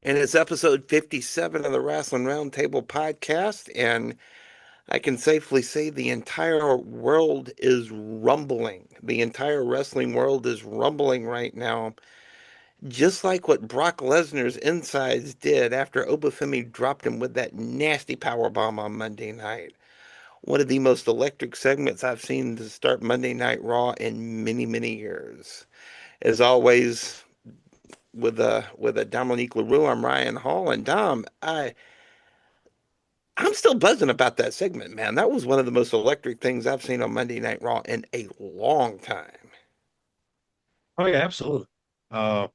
And it's episode 57 of the Wrasslin Roundtable podcast. And I can safely say the entire world is rumbling. The entire wrestling world is rumbling right now, just like what Brock Lesnar's insides did after Oba Femi dropped him with that nasty power bomb on Monday night. One of the most electric segments I've seen to start Monday Night Raw in many, many years. As always, with a Dominique LaRue, I'm Ryan Hall, and Dom, I'm still buzzing about that segment, man. That was one of the most electric things I've seen on Monday Night Raw in a long time. Oh yeah, absolutely. Uh,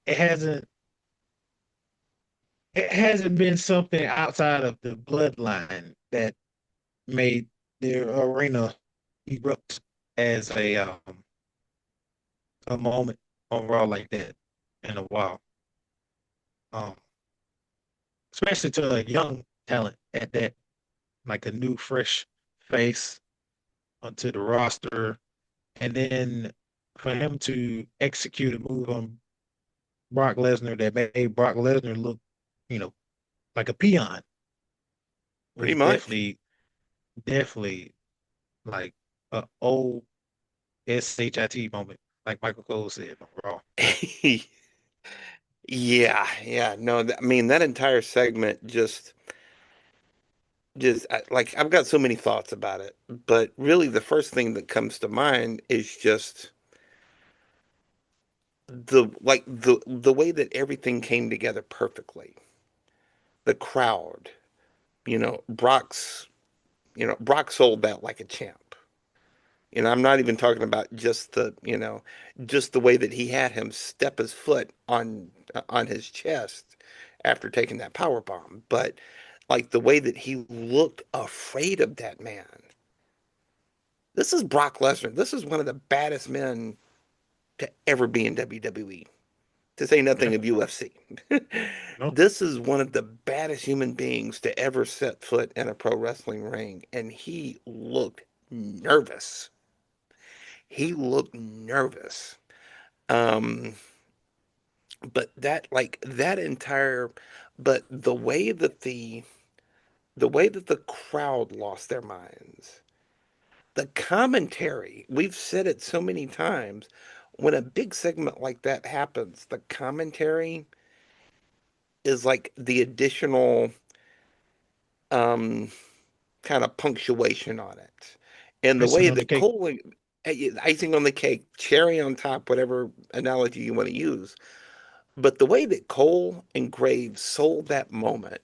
it hasn't it hasn't been something outside of the bloodline that made the arena erupt as a moment on Raw like that in a while. Um, Especially to a young talent at that, like a new fresh face onto the roster, and then for him to execute a move on Brock Lesnar that made Brock Lesnar look, you know, like a peon Pretty was much. definitely like a old SHIT moment, like Michael Cole said on Raw. Yeah. No, I mean that entire segment like I've got so many thoughts about it, but really the first thing that comes to mind is just the way that everything came together perfectly. The crowd, Brock sold that like a champ. I'm not even talking about just the way that he had him step his foot on his chest after taking that power bomb, but like the way that he looked afraid of that man. This is Brock Lesnar. This is one of the baddest men to ever be in WWE, to say Yeah, nothing of UFC. no, This is one of the baddest human beings to ever set foot in a pro wrestling ring, and he looked nervous. He looked nervous. Um, but that entire, but the way that the crowd lost their minds, the commentary, we've said it so many times, when a big segment like that happens, the commentary is like the additional um kind of punctuation on it. And the way icing on the that cake. icing on the cake, cherry on top, whatever analogy you want to use. But the way that Cole and Graves sold that moment,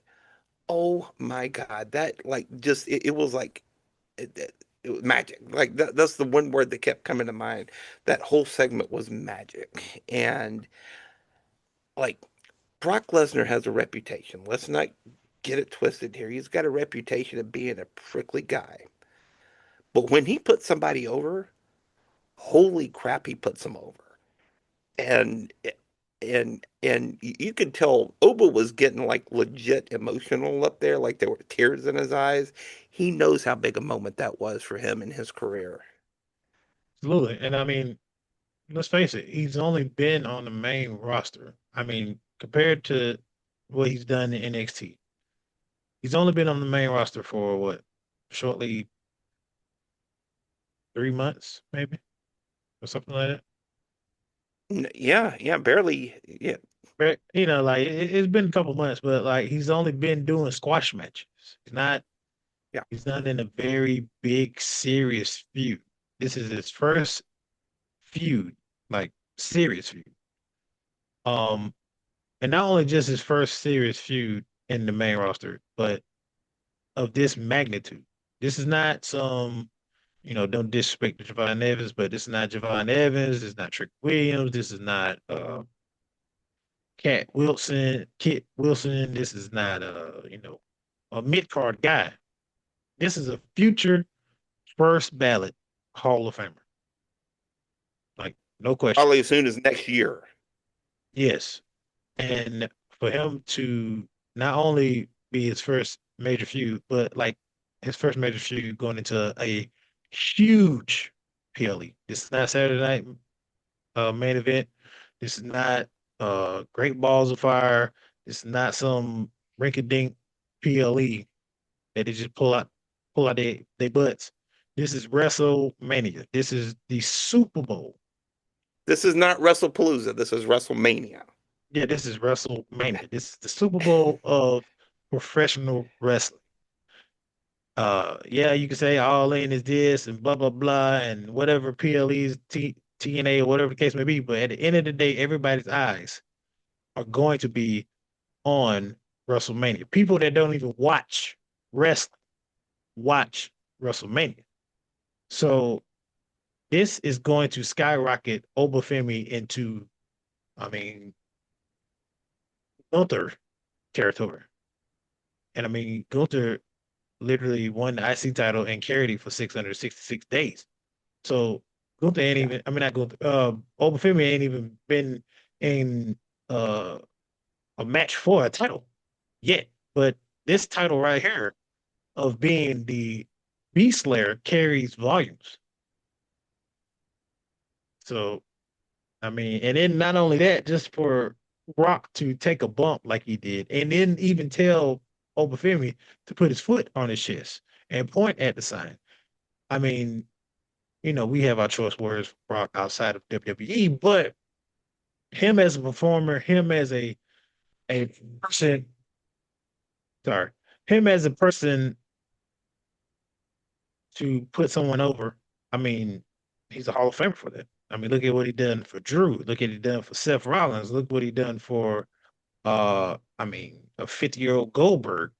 oh my God, that like just it was like it was magic. Like that's the one word that kept coming to mind. That whole segment was magic. And like Brock Lesnar has a reputation. Let's not get it twisted here. He's got a reputation of being a prickly guy. But when he puts somebody over, holy crap, he puts them over. And and you could tell Oba was getting like legit emotional up there, like there were tears in his eyes. He knows how big a moment that was for him in his career. Absolutely. And I mean, let's face it, he's only been on the main roster. I mean, compared to what he's done in NXT, he's only been on the main roster for what, shortly 3 months, maybe, or something like that. Yeah, barely. Yeah, But, like it's been a couple months, but like he's only been doing squash matches. He's not yeah. he's not in a very big serious feud. This is his first feud, like serious feud. Um, and not only just his first serious feud in the main roster, but of this magnitude. This is not some, don't disrespect Javon Evans, but this is not Javon Evans. This is not Trick Williams. This is not Kit Wilson. This is not a mid card guy. This is a future first ballot Hall of Famer. Like, no question. Probably as soon as next year. Yes. And for him to not only be his first major feud, but like his first major feud going into a huge PLE. This is not Saturday night main event. This is not. Great Balls of Fire. It's not some rinky-dink PLE that they just pull out their butts. This is WrestleMania. This is the Super Bowl. This is not WrestlePalooza. This is WrestleMania. Yeah, this is WrestleMania. This is the Super Bowl of professional wrestling. Yeah, you can say All In is this and blah blah blah and whatever PLE's TNA or whatever the case may be, but at the end of the day, everybody's eyes are going to be on WrestleMania. People that don't even watch wrestling watch WrestleMania. So this is going to skyrocket Oba Femi into, I mean, Gunther territory. And I mean, Gunther literally won the IC title and carried it for 666 days. So Gunther ain't Yeah. even, I mean, not Gunther, Oba Femi ain't even been in uh, a match for a title yet. But this title right here of being the Beast Slayer carries volumes. So I mean, and then not only that, just for Rock to take a bump like he did, and then even tell Obafemi to put his foot on his chest and point at the sign. I mean, we have our choice words for Rock outside of WWE, but him as a performer, him as a person, sorry, him as a person to put someone over. I mean, he's a Hall of Famer for that. I mean, look at what he done for Drew. Look at what he done for Seth Rollins. Look what he done for I mean, a 50-year-old Goldberg,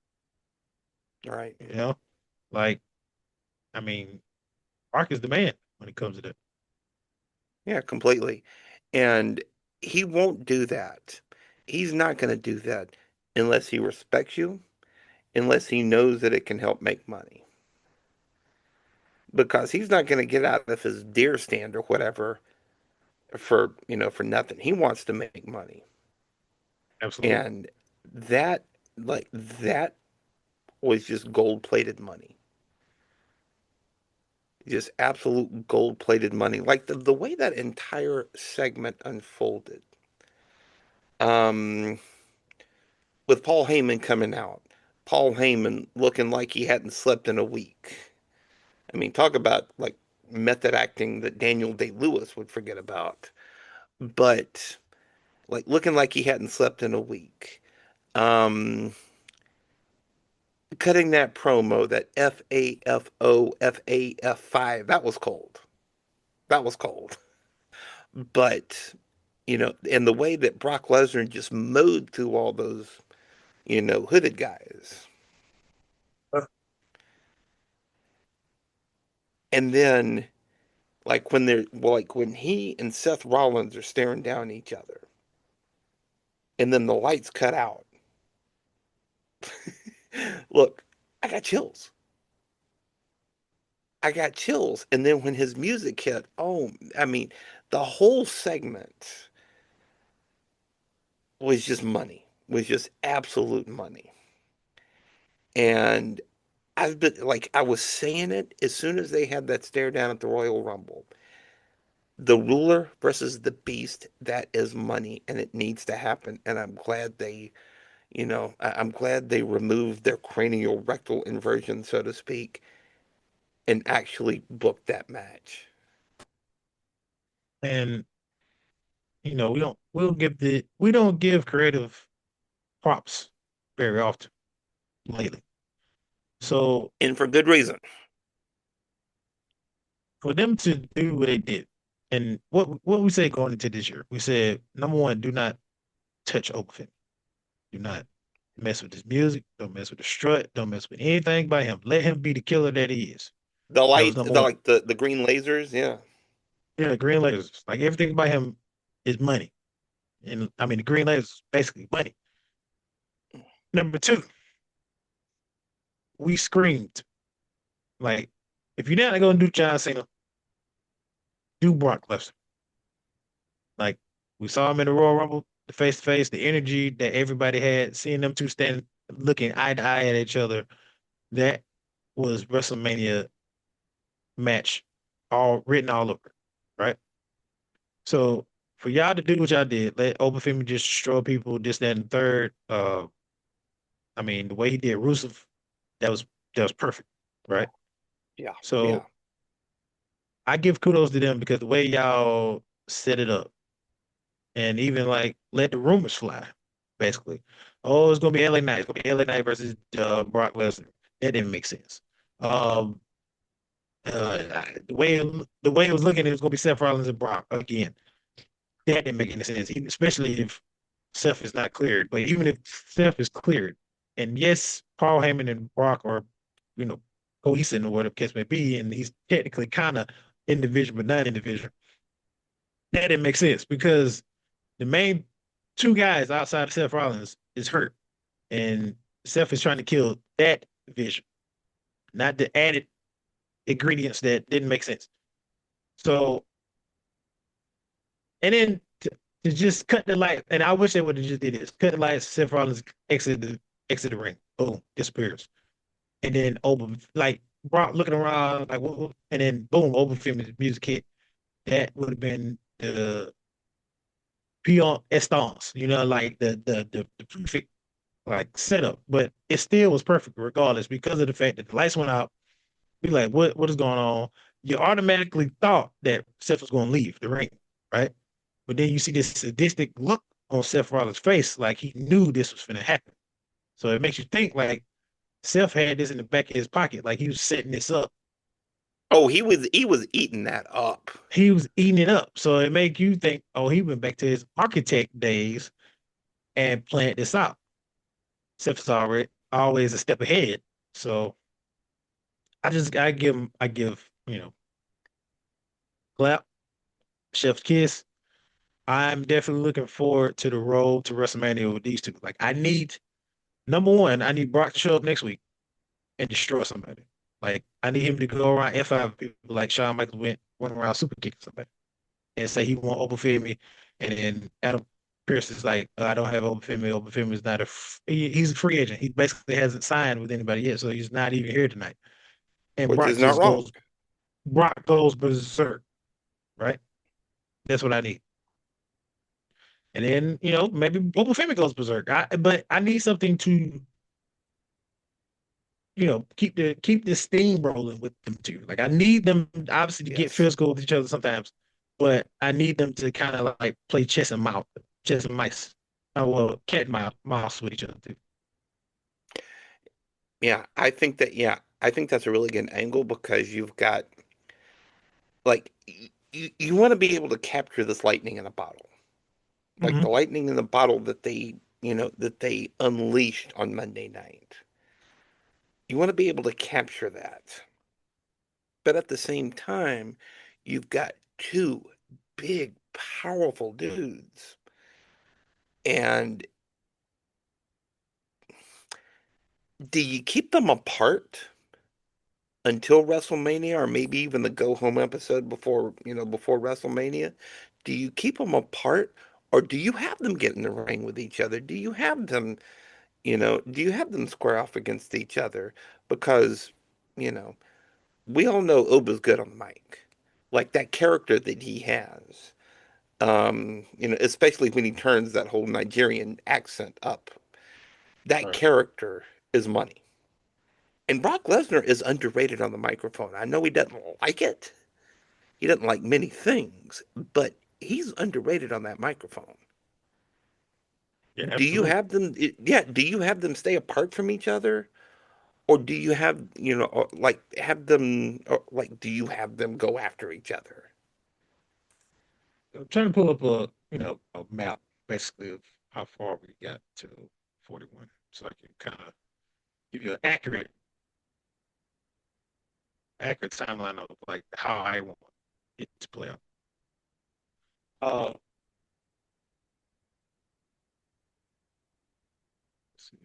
All right. you know, like, I mean, Mark is the man when it comes to that. Yeah, completely. And he won't do that. He's not going to do that unless he respects you, unless he knows that it can help make money. Because he's not going to get out of his deer stand or whatever for nothing. He wants to make money. Absolutely. And that that was just gold-plated money. Just absolute gold-plated money. Like the way that entire segment unfolded. Um with Paul Heyman coming out. Paul Heyman looking like he hadn't slept in a week. I mean, talk about like method acting that Daniel Day-Lewis would forget about. But like looking like he hadn't slept in a week. Um, Cutting that promo, that FAFO 5, That was cold. But, and the way that Brock Lesnar just mowed through all those, hooded guys. And then when he and Seth Rollins are staring down each other, and then the lights cut out. Look, I got chills. I got chills. And then when his music hit, oh, I mean, the whole segment was just money, was just absolute money. And I've been like, I was saying it as soon as they had that stare down at the Royal Rumble. The ruler versus the beast, that is money and it needs to happen. And I'm glad I'm glad they removed their cranial rectal inversion, so to speak, and actually booked that match. And we don't give creative props very often lately. So And for good reason. for them to do what they did, and what we say going into this year, we said number one, do not touch Oakland. Do not mess with his music. Don't mess with the strut. Don't mess with anything by him. Let him be the killer that he is. The That was light, number one. the green lasers, yeah. Yeah, green lasers. Like everything about him is money. And I mean, the green lasers is basically money. Number two, we screamed. Like, if you're not going to do John Cena, do Brock Lesnar. Like, we saw him in the Royal Rumble, the face to face, the energy that everybody had, seeing them two stand looking eye to eye at each other. That was WrestleMania match all written all over, right? So for y'all to do what y'all did, let Oba Femi just destroy people, this, that, and the third. I mean, the way he did Rusev, that was that was perfect, right? Yeah, So yeah. I give kudos to them because the way y'all set it up and even like let the rumors fly, basically. Oh, it's gonna be LA Knight. It's gonna be LA Knight versus Brock Lesnar. That didn't make sense. Um, the way it was looking, it was gonna be Seth Rollins and Brock again. That didn't make any sense, especially if Seth is not cleared. But even if Seth is cleared, and yes, Paul Heyman and Brock are, you know, cohesive or whatever case may be, and he's technically kind of individual but not individual. That didn't make sense because the main two guys outside of Seth Rollins is hurt, and Seth is trying to kill that division, not the added ingredients that didn't make sense. So, and then to just cut the light, and I wish they would have just did this: cut the lights. Seth Rollins exit the ring, boom, disappears, and then Oba like Brock looking around like, and then boom, Oba Femi's music hit. That would have been the pion estance, like the perfect like setup, but it still was perfect regardless because of the fact that the lights went out. Be like, what is going on? You automatically thought that Seth was going to leave the ring, right? But then you see this sadistic look on Seth Rollins' face, like he knew this was going to happen. So it makes you think like Seth had this in the back of his pocket, like he was setting this up. Oh, he was eating that up. He was eating it up. So it make you think, oh, he went back to his architect days and planned this out. Seth is already always a step ahead. So I give, clap, chef's kiss. I'm definitely looking forward to the road to WrestleMania with these two. Like I need number one, I need Brock to show up next week and destroy somebody. Like I need him to go around F5 people like Shawn Michaels went around super kicking somebody and say he want Oba Femi, and then Adam Pierce is like, I don't have Oba Femi. Oba Femi is not he's a free agent. He basically hasn't signed with anybody yet, so he's not even here tonight. And Which is not wrong. Brock goes berserk, right? That's what I need. And then, maybe Oba Femi goes berserk. But I need something to, keep the steam rolling with them too. Like I need them obviously to get Yes. physical with each other sometimes, but I need them to kind of like play chess and mice. Oh well, cat and mouse with each other too. I think that's a really good angle because you've got like you want to be able to capture this lightning in a bottle. Like Hmm. the lightning in the bottle that they unleashed on Monday night. You want to be able to capture that. But at the same time, you've got two big, powerful dudes. And do you keep them apart until WrestleMania or maybe even the go home episode before WrestleMania? Do you keep them apart or do you have them get in the ring with each other? Do you have them square off against each other? Because, you know, we all know Oba's good on the mic. Like that character that he has. Especially when he turns that whole Nigerian accent up. That Right. character is money. And Brock Lesnar is underrated on the microphone. I know he doesn't like it. He doesn't like many things, but he's underrated on that microphone. Yeah, Do you absolutely. have them? Yeah, do you have them stay apart from each other, or do you have or like have them, or like do you have them go after each other? I'm trying to pull up a map basically of how far we got to 41, so I can kind of give you an accurate timeline of like how I want it to play out. Uh, let's see.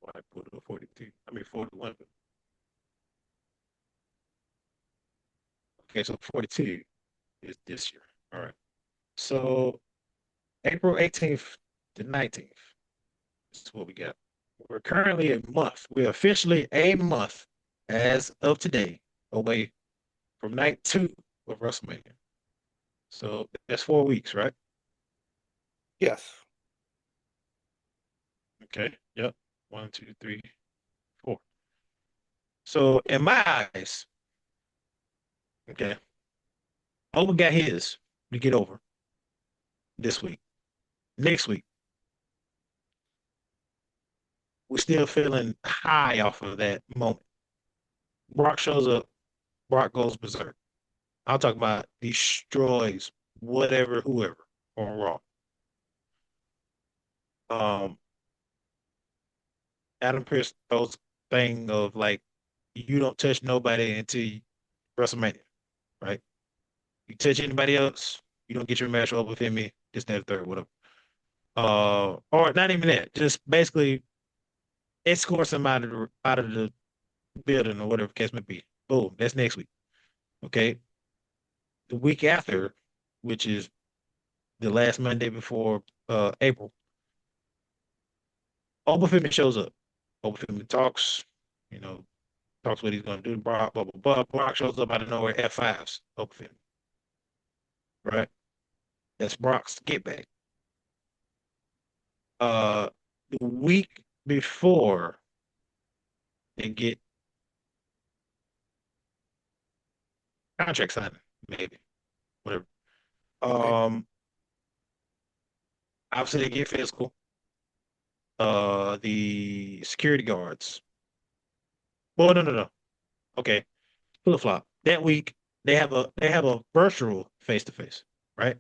Why I put it at 42? I mean 41. Okay, so 42 is this year. All right. So April 18th to 19th is what we got. We're currently a month. We're officially a month as of today away from night two of WrestleMania. So that's 4 weeks, right? Yes. Okay. Yep. One, two, three, four. So in my eyes, okay, Oba got his to get over this week. Next week, we're still feeling high off of that moment. Brock shows up, Brock goes berserk. I'll talk about destroys whatever, whoever on Raw. Um, Adam Pearce those thing of like you don't touch nobody until WrestleMania, right? You touch anybody else, you don't get your match over with me, this, that, third, whatever. Or not even that, just basically escort them out of the building or whatever the case may be. Boom, that's next week. Okay. The week after, which is the last Monday before April, Oba Femi shows up. Oba Femi talks, you know, talks what he's gonna do. Brock, blah blah blah. Brock shows up out of nowhere, F5s, Oba Femi, right? That's Brock's get back. The week before they get contract signing, maybe, whatever. Okay. Um, Obviously they get physical. The security guards. Well, no, no, no. Okay, flip flop. That week they have a virtual face to face, right?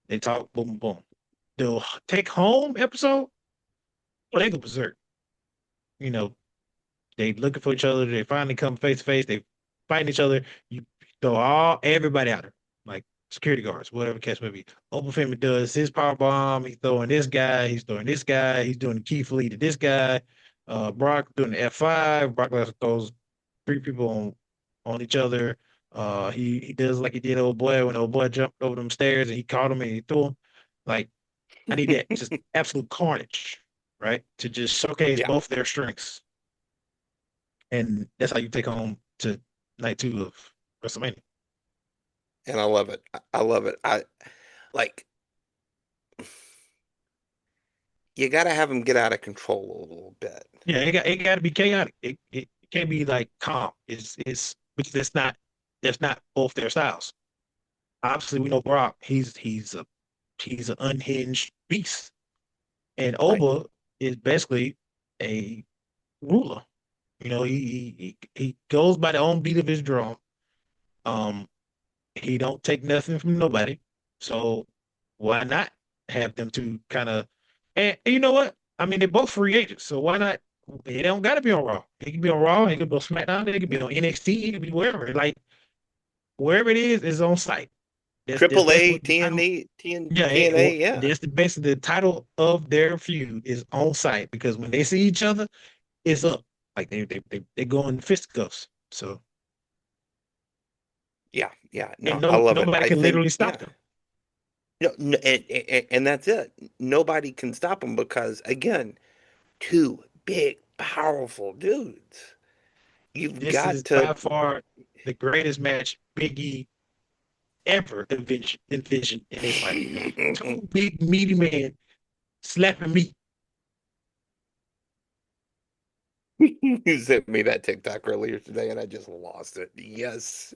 They talk, boom, boom, boom. The take home episode, well, they go berserk. You know, they looking for each other. They finally come face to face. They fighting each other. You throw everybody out there, like security guards, whatever catch may be. Open Femi does his power bomb. He's throwing this guy. He's throwing this guy. He's doing the key fleet to this guy. Brock doing the F5. Brock Lesnar throws three people on each other. He does like he did old boy when old boy jumped over them stairs and he caught him and he threw him. Like I need that just absolute carnage, right? To just showcase Yeah. both their strengths. And that's how you take home to night two of WrestleMania. And I love it. I love it. I like you got to have them get out of control a little bit. Yeah, it got to be chaotic. It can't be like calm. It's because that's not both their styles. Obviously, we know Brock. He's an unhinged beast, and Right. Oba is basically a ruler. He goes by the own beat of his drum. Um, he don't take nothing from nobody. So why not have them two kind of and you know what? I mean, they're both free agents, so why not? They don't got to be on Raw. They can be on Raw. They can be on SmackDown. They can be on NXT. It can be wherever. Like wherever it is on site. That's Triple A, basically what the title. TNA, TN, Yeah, TNA, yeah. that's basically the title of their feud is on site because when they see each other, it's up. Like they go in fisticuffs. So Yeah, yeah. and No, I no love it. nobody I can think, literally stop yeah. them. No, no, and that's it. Nobody can stop them because, again, two big, powerful dudes. You've This is got to, by far the greatest match Biggie ever envisioned in his life. Two big meaty men slapping meat. you sent me that TikTok earlier today and I just lost it. Yes.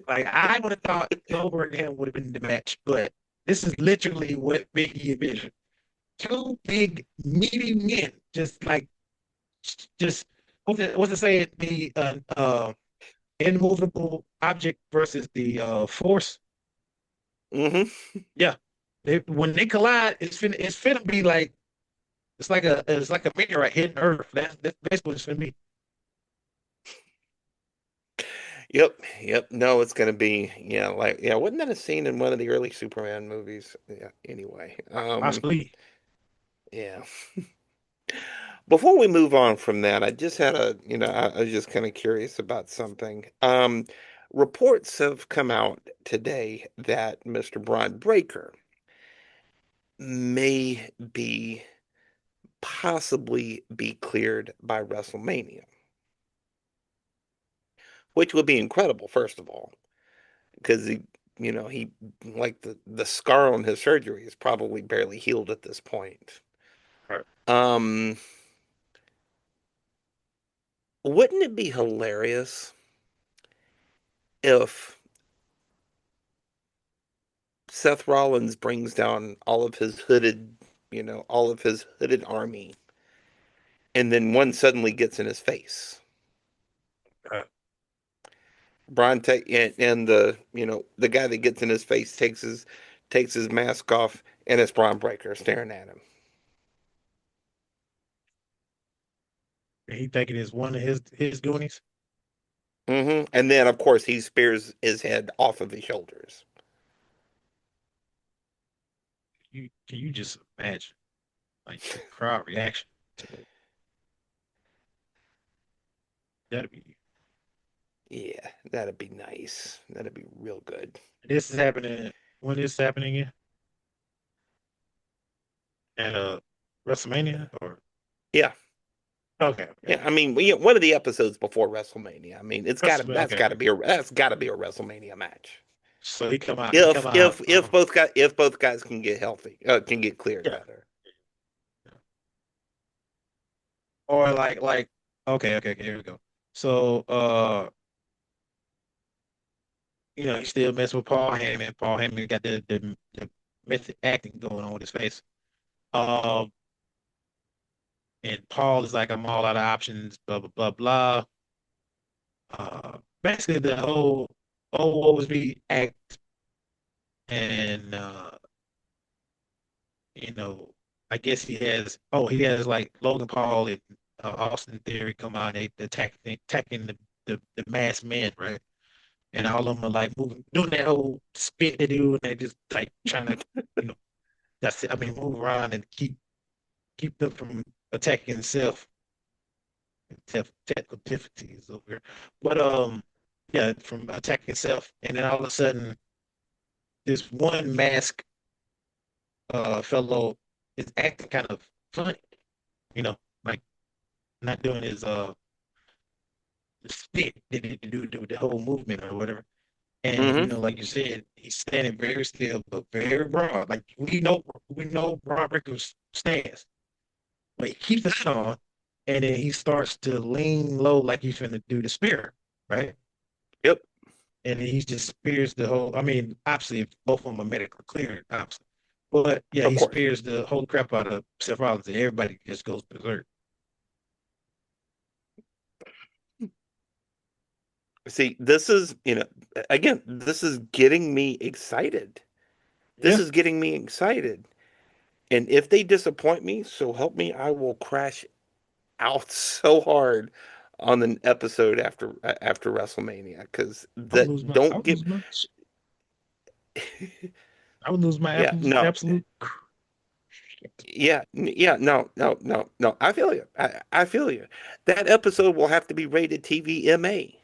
Like I would have thought Goldberg and him would have been the match, but this is literally what Biggie envisioned. Two big meaty men, just what's it saying? The immovable object versus the force. Hmm. Yeah, when they collide, it's finna be like it's like a meteorite hitting Earth. That's basically what it's gonna be. Yep, yep. No, it's gonna be, yeah, like, yeah, wasn't that a scene in one of the early Superman movies? Yeah, anyway. Possibly. Yeah. Before we move on from that, I just had I was just kind of curious about something. Reports have come out today that Mr. Braun Breaker may be possibly be cleared by WrestleMania, which would be incredible, first of all, because he like the scar on his surgery is probably barely healed at this point. Right. Um, wouldn't it be hilarious if Seth Rollins brings down all of his hooded army, and then one suddenly gets in his face? Uh, And the guy that gets in his face takes his mask off, and it's Braun Breaker staring at him. he thinking it's one of his goonies. And then of course he spears his head off of his shoulders. Can you just imagine like the crowd reaction to that? That'd be Yeah, that'd be nice. That'd be real good. this is happening when this is happening again at WrestleMania or Yeah, okay, yeah. okay. I mean, one of the episodes before WrestleMania. I mean, WrestleMania, okay, okay. that's gotta be a WrestleMania match. So he come If out if if both guys can get healthy, can get cleared yeah. rather. Or like okay, okay, okay, here we go. So he still mess with Paul Heyman. Paul Heyman got the method acting going on with his face. Um and Paul is like, I'm all out of options, blah blah blah blah. Basically the whole oh what was me act and you know, I guess he has like Logan Paul and Austin Theory come out and they attacking the masked men, right? And all of them are like moving, doing that whole spit they do, and they just like trying to, you know, that's it. I mean, move around and keep them from attacking self technical difficulties over here. But yeah, from attacking self, and then all of a sudden, this one mask fellow is acting kind of funny, like not doing his spit that he do the whole movement or whatever. And Hmm. like you said, he's standing very still but very broad. Like we know Brock Breaker's stance, but he keeps the hat on, and then he starts to lean low like he's gonna do the spear, right? Yep, And then he just spears the whole. I mean, obviously, both of them are medically cleared, obviously. But yeah, of he course. spears the whole crap out of Seth Rollins, and everybody just goes berserk. See, again, this is getting me excited. This Yeah, is getting me excited. And if they disappoint me, so help me, I will crash out so hard on an episode after WrestleMania because that I don't would give. lose my, I would lose my Yeah, no, absolute. yeah, no, no, no, no. I feel you. I feel you. That episode will have to be rated TVMA.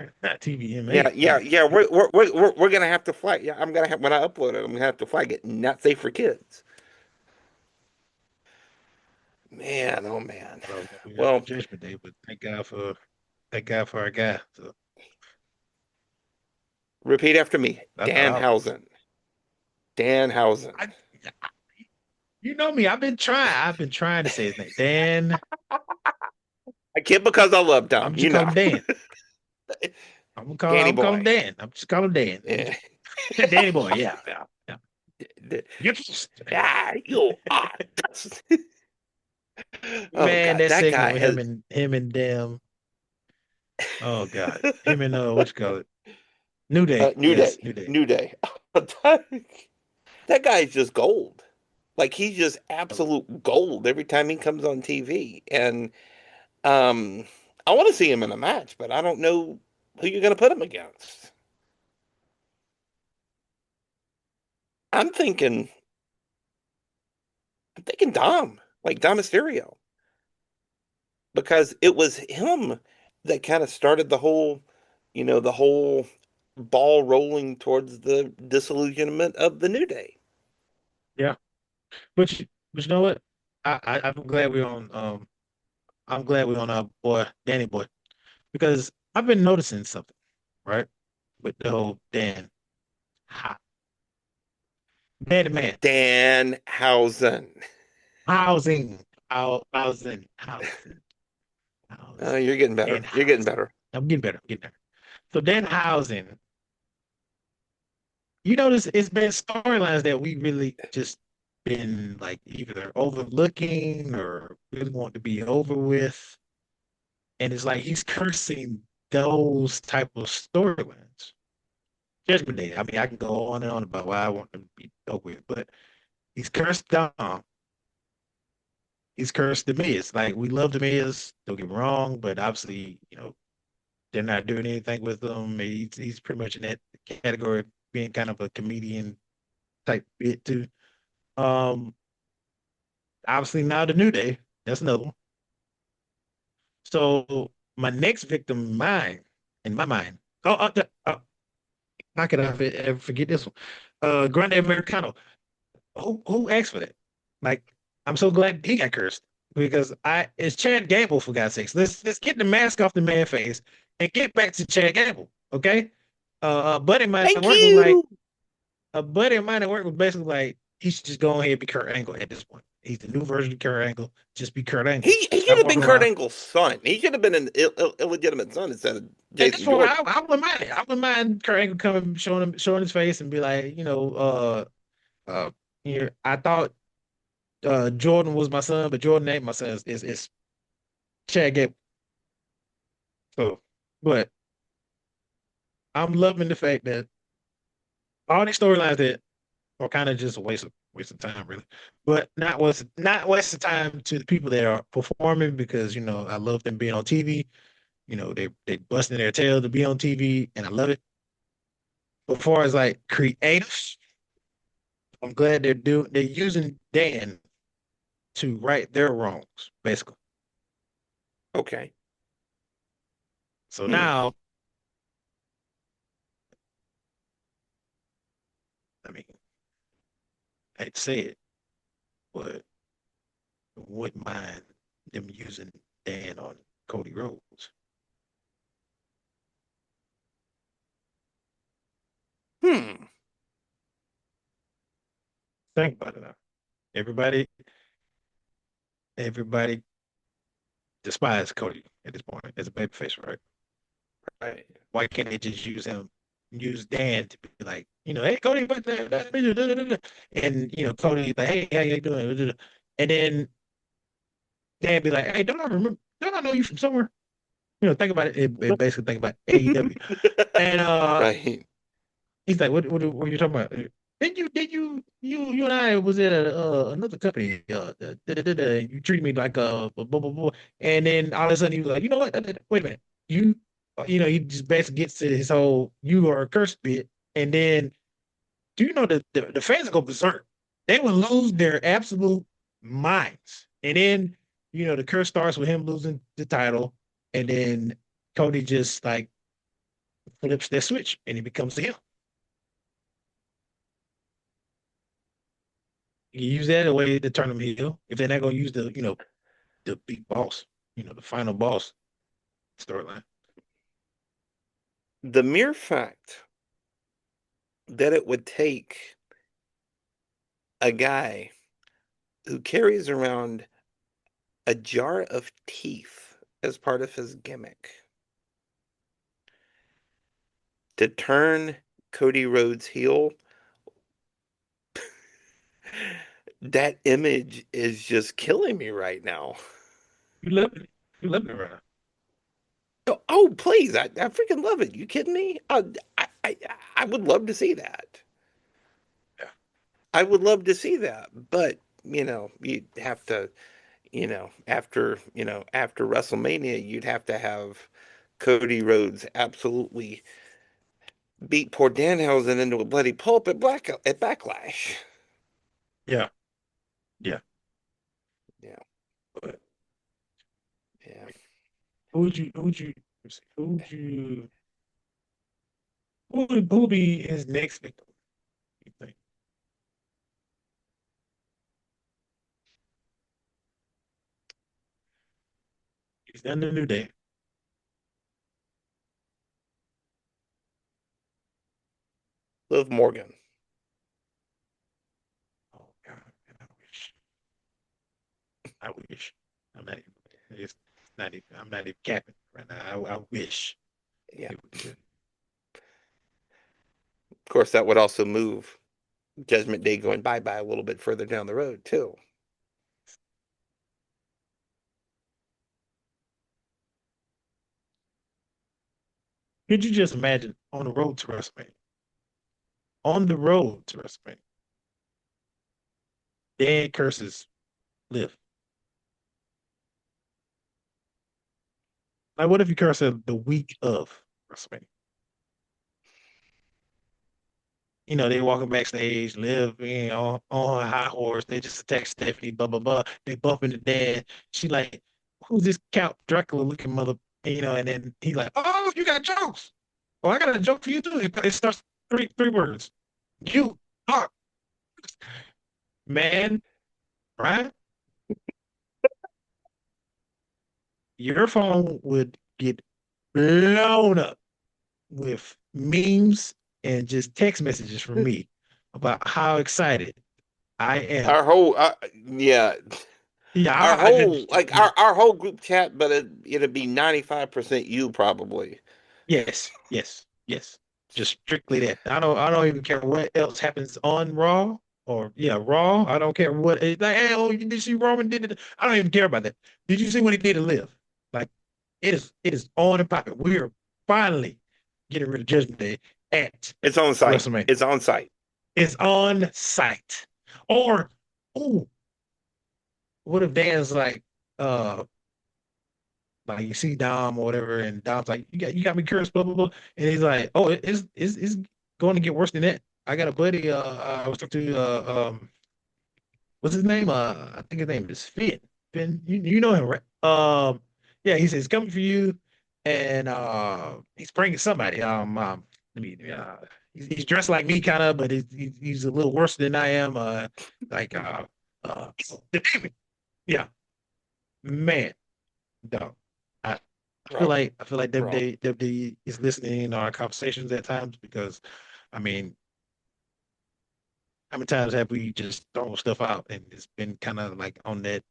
Not Yeah, TVMA. yeah, yeah. We're gonna have to flag. Yeah, I'm gonna have when I upload it. I'm gonna have to flag it. Not safe for kids. Man, oh man. I was gonna be after Well, Judgment Day, but thank God for our guy. So repeat after me. that's all. Danhausen. Danhausen. I, you know me. I've been trying to say his name. Dan. I kid because I love I'm Dom. just call him Dan. Danny I'm call him boy. Dan. I'm just call him Dan. Yeah. Danny boy. Yeah, yeah, yeah. Yes. Ah, you are. Oh Man, God, that that segment guy with has him and them. Oh God, him and what you call it? New Day. New Yes, Day. New Day. New Day. That guy is just gold. Like he's just absolute gold every time he comes on TV. And um, I want to see him in a match, but I don't know who you're going to put him against. I'm thinking, I'm thinking Dom, like Dom Mysterio, because it was him that kind of started the whole ball rolling towards the disillusionment of the New Day. Yeah, but you know what? I'm glad we're on our boy Danny boy because I've been noticing something, right? with the whole Dan Ho- Dan the man Danhausen. housing, housing, housing, You're getting Dan better. You're getting housing. better. I'm getting better. I'm getting better. So Dan housing, you notice it's been storylines that we really just been like either overlooking or really want to be over with. And it's like he's cursing those type of storylines. Judgment Day. I mean, I can go on and on about why I want them to be over with, but he's cursed Dom. He's cursed the Miz. Like we love the Miz, don't get me wrong, but obviously, they're not doing anything with him. He's pretty much in that category of being kind of a comedian type bit too. Um, Obviously now the New Day. That's another one. So my next victim, mine, in my mind. Knock it off. Forget this one. Grande Americano. Who asked for that? Like, I'm so glad he got cursed because it's Chad Gable for God's sakes. Let's get the mask off the man face and get back to Chad Gable. Okay. A buddy of mine at Thank work was like, you. a buddy of mine at work was basically like, he should just go ahead and be Kurt Angle at this point. He's the new version of Kurt Angle. Just be Kurt Angle. He should Stop have been walking Kurt around. Angle's son. He should have been an illegitimate son instead of At this Jason point, Jordan. I wouldn't mind it. I wouldn't mind Kurt Angle coming, showing his face and be like, uh, I thought Jordan was my son, but Jordan ain't my son. It's Chad Gable. So, but I'm loving the fact that all these storylines that are kind of just a waste of time, really. But not waste of time to the people that are performing because I love them being on TV. They busting their tail to be on TV, and I love it. But as far as like creatives, I'm glad they're using Dan to right their wrongs, basically. Okay. So Hmm. now, I mean, I hate to say it, but wouldn't mind them using Dan on Cody Rhodes. Hmm. Think about it now. Everybody, everybody despises Cody at this point as a babyface, right? Right. Why can't they just use Dan to be like, hey Cody, but and Cody like, hey, how you doing? And then Dan be like, hey, don't I know you from somewhere? Think about it. It basically think about AEW. And Right. he's like, what are you talking about? Did you and I was at another company. You treated me like blah, blah, blah, blah. And then all of a sudden he was like, you know what? Wait a minute. You he just basically gets to his whole you are a curse bit. And then do you know the fans go berserk? They will lose their absolute minds. And then the curse starts with him losing the title, and then Cody just like flips their switch and he becomes the heel. You use that as a way to turn them heel. If they're not gonna use the big boss, the final boss storyline. The mere fact that it would take a guy who carries around a jar of teeth as part of his gimmick to turn Cody Rhodes heel, that image is just killing me right now. You love it. You love it right now. Oh, please. I freaking love it. You kidding me? I would love to see that. Yeah. I would love to see that. But, you'd have to, after WrestleMania, you'd have to have Cody Rhodes absolutely beat poor Danhausen into a bloody pulp at Backlash. Yeah. Yeah. Yeah, But yeah. who would be his next victim, you think? He's done the New Day. Liv Morgan. Oh God, man, I wish. I wish. I'm not even. It's not even. I'm not even capping right now. I wish Yeah. it would do it. Of course, that would also move Judgment Day going bye-bye a little bit further down the road, too. Could you just imagine on the road to WrestleMania? On the road to WrestleMania, Dan curses Liv. Like, what if you curse her the week of WrestleMania? They walking backstage, Liv, on her high horse. They just attack Stephanie, blah, blah, blah. They bump into Dan. She like, who's this Count Dracula looking mother? And then he like, oh, you got jokes. Oh, I got a joke for you too. It starts three words. You are man, right? Your phone would get blown up with memes and just text messages from me about how excited I am. Our whole, yeah, Yeah, our I could. whole, like our whole group chat, but it'd be 95% you probably. Yes, yes, yes. Just strictly that. I don't even care what else happens on Raw or yeah, Raw. I don't care what it's like, hey, oh, you did see Roman did it. I don't even care about that. Did you see what he did to Live? Like it is on and popping. We are finally getting rid of Judgment Day at It's on site. WrestleMania. It's on site. It's on site. Or oh, what if Dan's like you see Dom or whatever, and Dom's like, you got me cursed, blah blah blah, and he's like, oh, it's going to get worse than that. I got a buddy. I was talking to what's his name? I think his name is Finn. Finn, you know him, right? Yeah, he says he's coming for you, and he's bringing somebody. Let me. He's dressed like me, kind of, but he's a little worse than I am. Like uh, the demon. Yeah, man, dog. I, Bro, I feel like bro. WWE is listening to our conversations at times because, I mean, how many times have we just thrown stuff out and it's been kind of like on that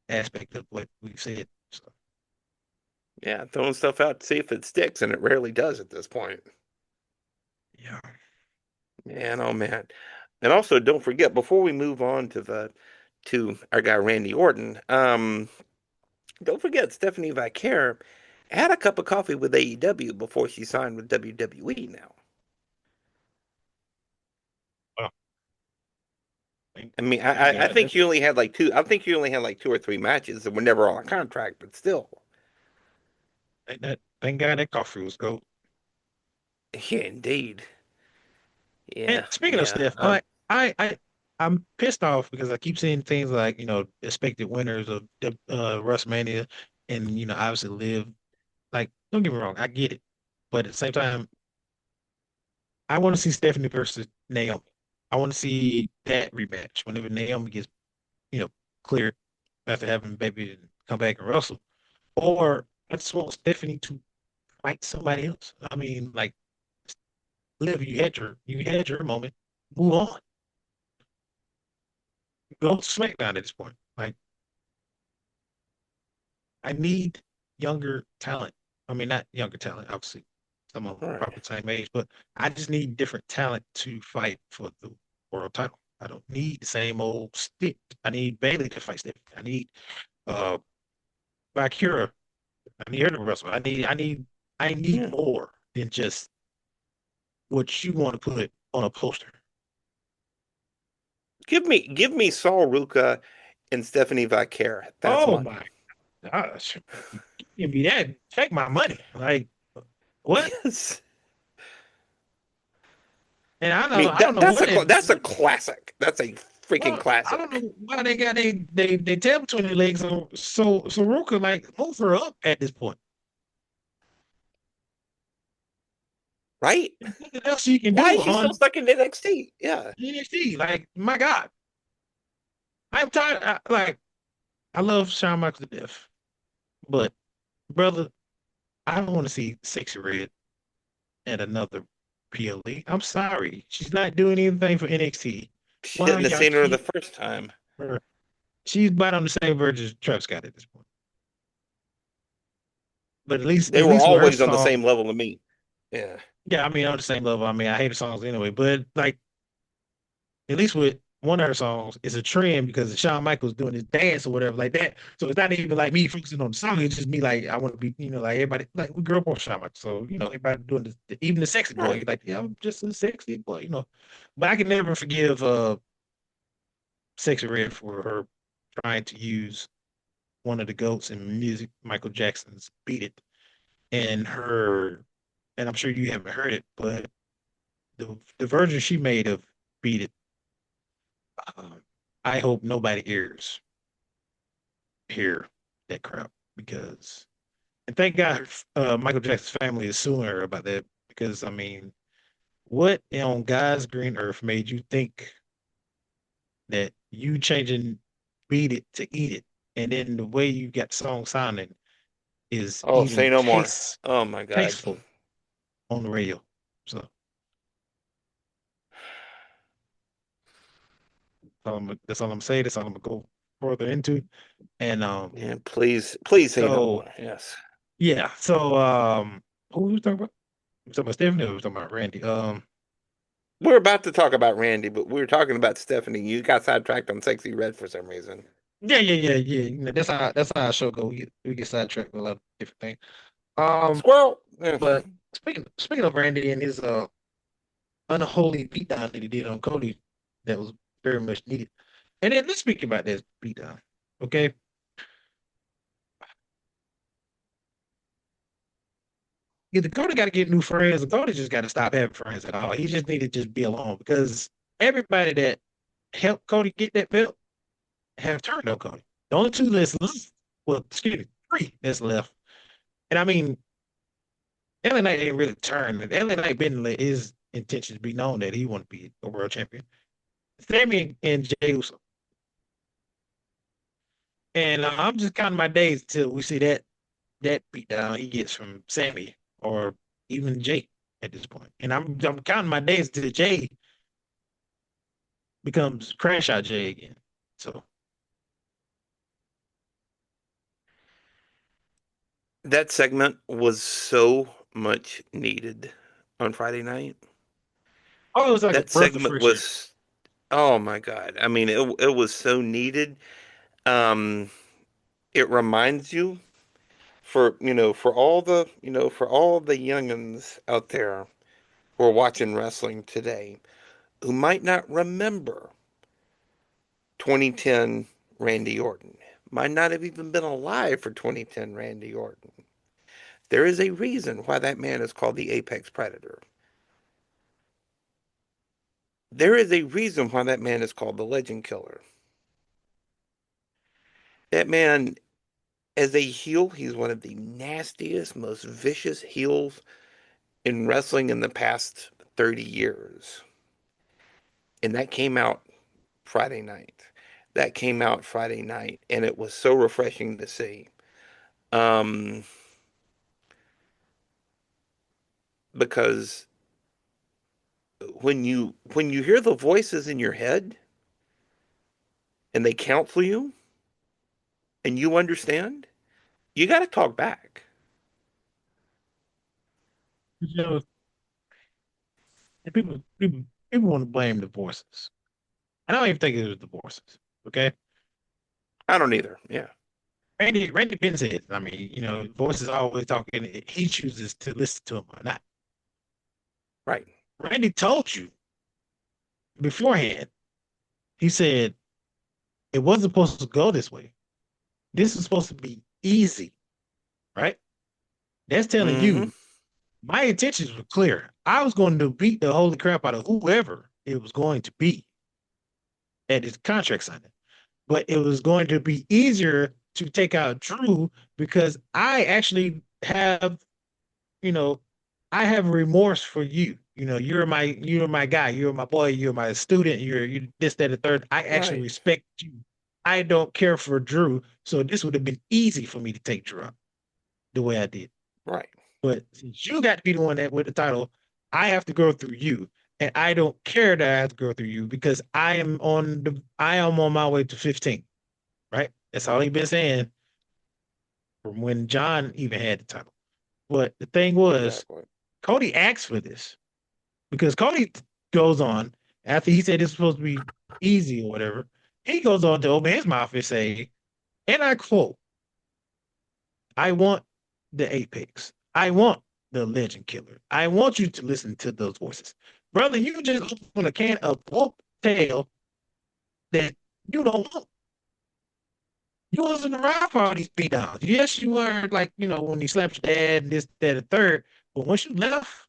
aspect of what we said? So, Yeah, throwing stuff out to see if it sticks, and it rarely does at this point. yeah. Man, oh man. And also, don't forget, before we move on to our guy Randy Orton, don't forget Stephanie Vicaire had a cup of coffee with AEW before she signed with WWE now. Well, thank, I mean, thank I God think she only had like two. I think she only had like two or three matches that were never on a contract, but still. thank God that coffee was cold. Yeah, indeed. And Yeah, speaking of yeah. Steph, I'm pissed off because I keep seeing things like expected winners of the WrestleMania, and obviously Live. Like, don't get me wrong, I get it, but at the same time, I want to see Stephanie versus Naomi. I want to see that rematch whenever Naomi gets, you know, cleared after having a baby and come back and wrestle. Or I just want Stephanie to fight somebody else. I mean, like, Liv, you had your moment. Move on. Go to SmackDown at this point. Like, I need younger talent. I mean, not younger talent, obviously. Some of them All probably right. the same age, but I just need different talent to fight for the world title. I don't need the same old stick. I need Bailey to fight Stephanie. I need uh Bakura. I need her to wrestle. I need Yeah. more than just what you want to put on a poster. Give me Saul Ruka and Stephanie Vicaire. That's Oh money. my gosh. Give me that. Take my money. Like what? Yes. And I I don't mean I don't that know that's what a it that's a what classic. That's a freaking well, I don't classic, know why they got they tail between their legs. So Ruka like move her up at this point. right? There's nothing else you can Why do is she still on stuck in NXT? Yeah. NXT. Like my God, I'm tired. I love Shawn Michaels to death, but brother, I don't want to see Sexy Red and another PLE. I'm sorry. She's not doing anything for NXT. Why are Shouldn't have y'all seen her the keep first time. her? She's about on the same verge as Travis Scott at this point. But They at were least with her always on the song, same level to me. Yeah. yeah, I mean on the same level. I mean, I hate her songs anyway, but like at least with one of her songs, it's a trend because Shawn Michaels doing his dance or whatever like that. So it's not even like me focusing on the song. It's just me like I want to be, like everybody, like we grew up on Shawn Michaels. So everybody doing this, even the sexy boy. Right. Like, yeah, I'm just a sexy boy. But I can never forgive Sexy Red for her trying to use one of the goats in music, Michael Jackson's "Beat It," and her, and I'm sure you haven't heard it, but the version she made of "Beat It," um, I hope nobody hear that crap because, and thank God, Michael Jackson's family is suing her about that because I mean, what on God's green earth made you think that you changing "Beat It" to "Eat It," and then the way you got the song sounding is Oh, say even no more. Oh my God. tasteful on the radio. So that's all I'm saying. That's all I'm gonna go further into. And Yeah, please say no so more. Yes. yeah, so who was we talking about? We talking about Stephanie or we talking about Randy? We're about to talk about Randy, but we were talking about Stephanie. You got sidetracked on Sexy Red for some reason. Yeah. That's how our show go. We get sidetracked with a lot of different things. Um, Squirrel. Yeah. but speaking of Randy and his unholy beatdown that he did on Cody, that was very much needed. And then let's speak about this beatdown. Okay. Either Cody got to get new friends, or Cody just got to stop having friends at all. He just need to just be alone because everybody that helped Cody get that belt have turned on Cody. The only two that's left, well, excuse me, three that's left. And I mean, LA Knight ain't really turned. LA Knight been let his intentions be known that he want to be a world champion. Sammy and Jey Uso. And I'm just counting my days till we see that beatdown he gets from Sammy or even Jay at this point. And I'm counting my days till Jay becomes Crash Out Jay again. So That segment was so much needed on Friday night. it was like a That breath of segment fresh air. was, oh my God. I mean, it was so needed. Um, it reminds you for all the youngins out there who are watching wrestling today who might not remember 2010 Randy Orton, might not have even been alive for 2010 Randy Orton. There is a reason why that man is called the apex predator. There is a reason why that man is called the legend killer. That man, as a heel, he's one of the nastiest, most vicious heels in wrestling in the past 30 years. And that came out Friday night. That came out Friday night, and it was so refreshing to see. Um, because when you hear the voices in your head and they counsel you and you understand, you got to talk back. You know, and people want to blame the voices. And I don't even think it was the voices. Okay. I don't either. Yeah, Randy Penn said, I mean, voices are always talking. He chooses to listen to them or not. right, Randy told you beforehand. He said it wasn't supposed to go this way. This is supposed to be easy, right? That's telling mm-hmm, you my intentions were clear. I was going to beat the holy crap out of whoever it was going to be at his contract signing, but it was going to be easier to take out Drew because I actually have, you know, I have remorse for you. You're my guy. You're my boy. You're my student. You this, that, and the third. I actually right, respect you. I don't care for Drew, so this would have been easy for me to take Drew out the way I did. right. But since you got to be the one that with the title, I have to go through you. And I don't care that I have to go through you because I am on my way to 15, right? That's all he's been saying from when John even had the title. But the thing was, Exactly. Cody asked for this because Cody goes on after he said it's supposed to be easy or whatever. He goes on to open his mouth and say, and I quote, I want the apex. I want the legend killer. I want you to listen to those voices. Brother, you just open a can of pork tail that you don't want. You wasn't around for all these beat downs. Yes, you were like, when you slapped your dad and this, that, and third. But once you left,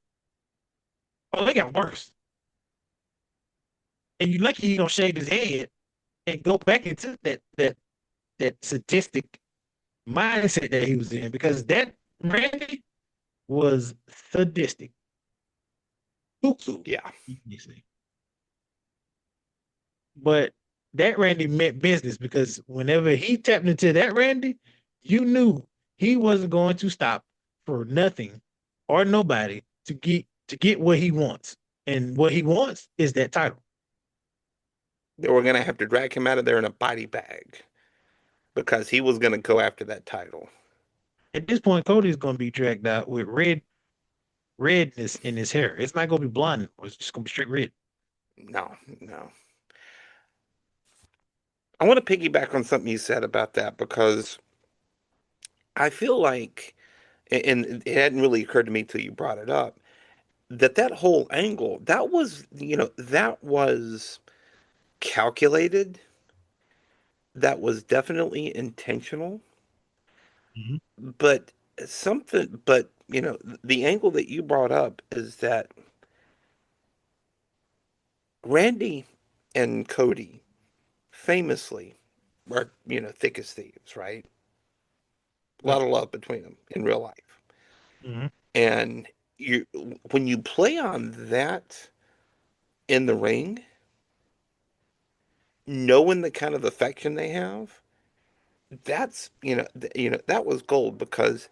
oh, they got worse. And you lucky he don't shave his head and go back into that sadistic mindset that he was in because that Randy was sadistic. Cuckoo, Yeah. you say. But that Randy meant business because whenever he tapped into that Randy, you knew he wasn't going to stop for nothing or nobody to get what he wants. And what he wants is that title. They were going to have to drag him out of there in a body bag because he was going to go after that title. At this point, Cody's going to be dragged out with redness in his hair. It's not going to be blonde. It's just going to be straight red. No, no. I want to piggyback on something you said about that because I feel like, and it hadn't really occurred to me till you brought it up, that whole angle, that was, that was calculated, that was definitely intentional, Mhm. but the angle that you brought up is that Randy and Cody famously are, thick as thieves, right? A Yeah. lot of love between them in real life. Mhm. And you when you play on that in the ring, knowing the kind of affection they have, that's, that was gold because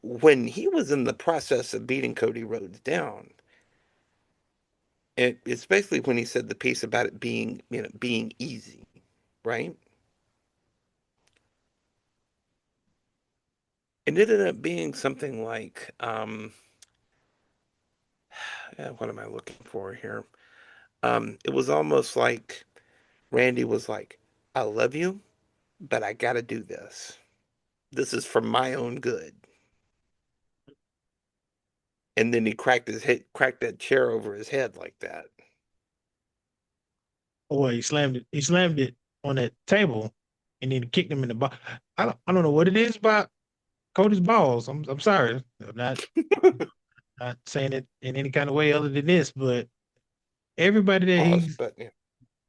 when he was in the process of beating Cody Rhodes down, it's basically when he said the piece about it being, being easy, right? It ended up being something like, what am I looking for here? It was almost like Randy was like, I love you, but I gotta do this. This is for my own good. And then he cracked that chair over his head like that. Or he slammed it on that table and then kicked him in the ball. I don't know what it is about Cody's balls. I'm sorry. I'm not saying it in any kind of way other than this, but everybody that Pause, he's but yeah,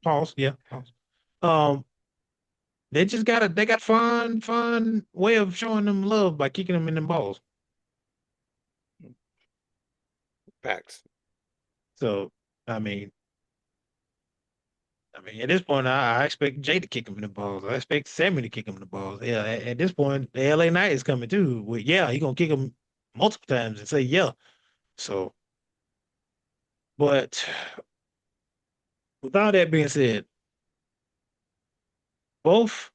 pause, yeah, pause. Um, they got fun way of showing them love by kicking them in the balls. facts. So I mean, at this point, I expect Jay to kick him in the balls. I expect Sammy to kick him in the balls. Yeah, at this point, the LA Knight is coming too. With yeah, he gonna kick him multiple times and say yeah. So, but with all that being said, both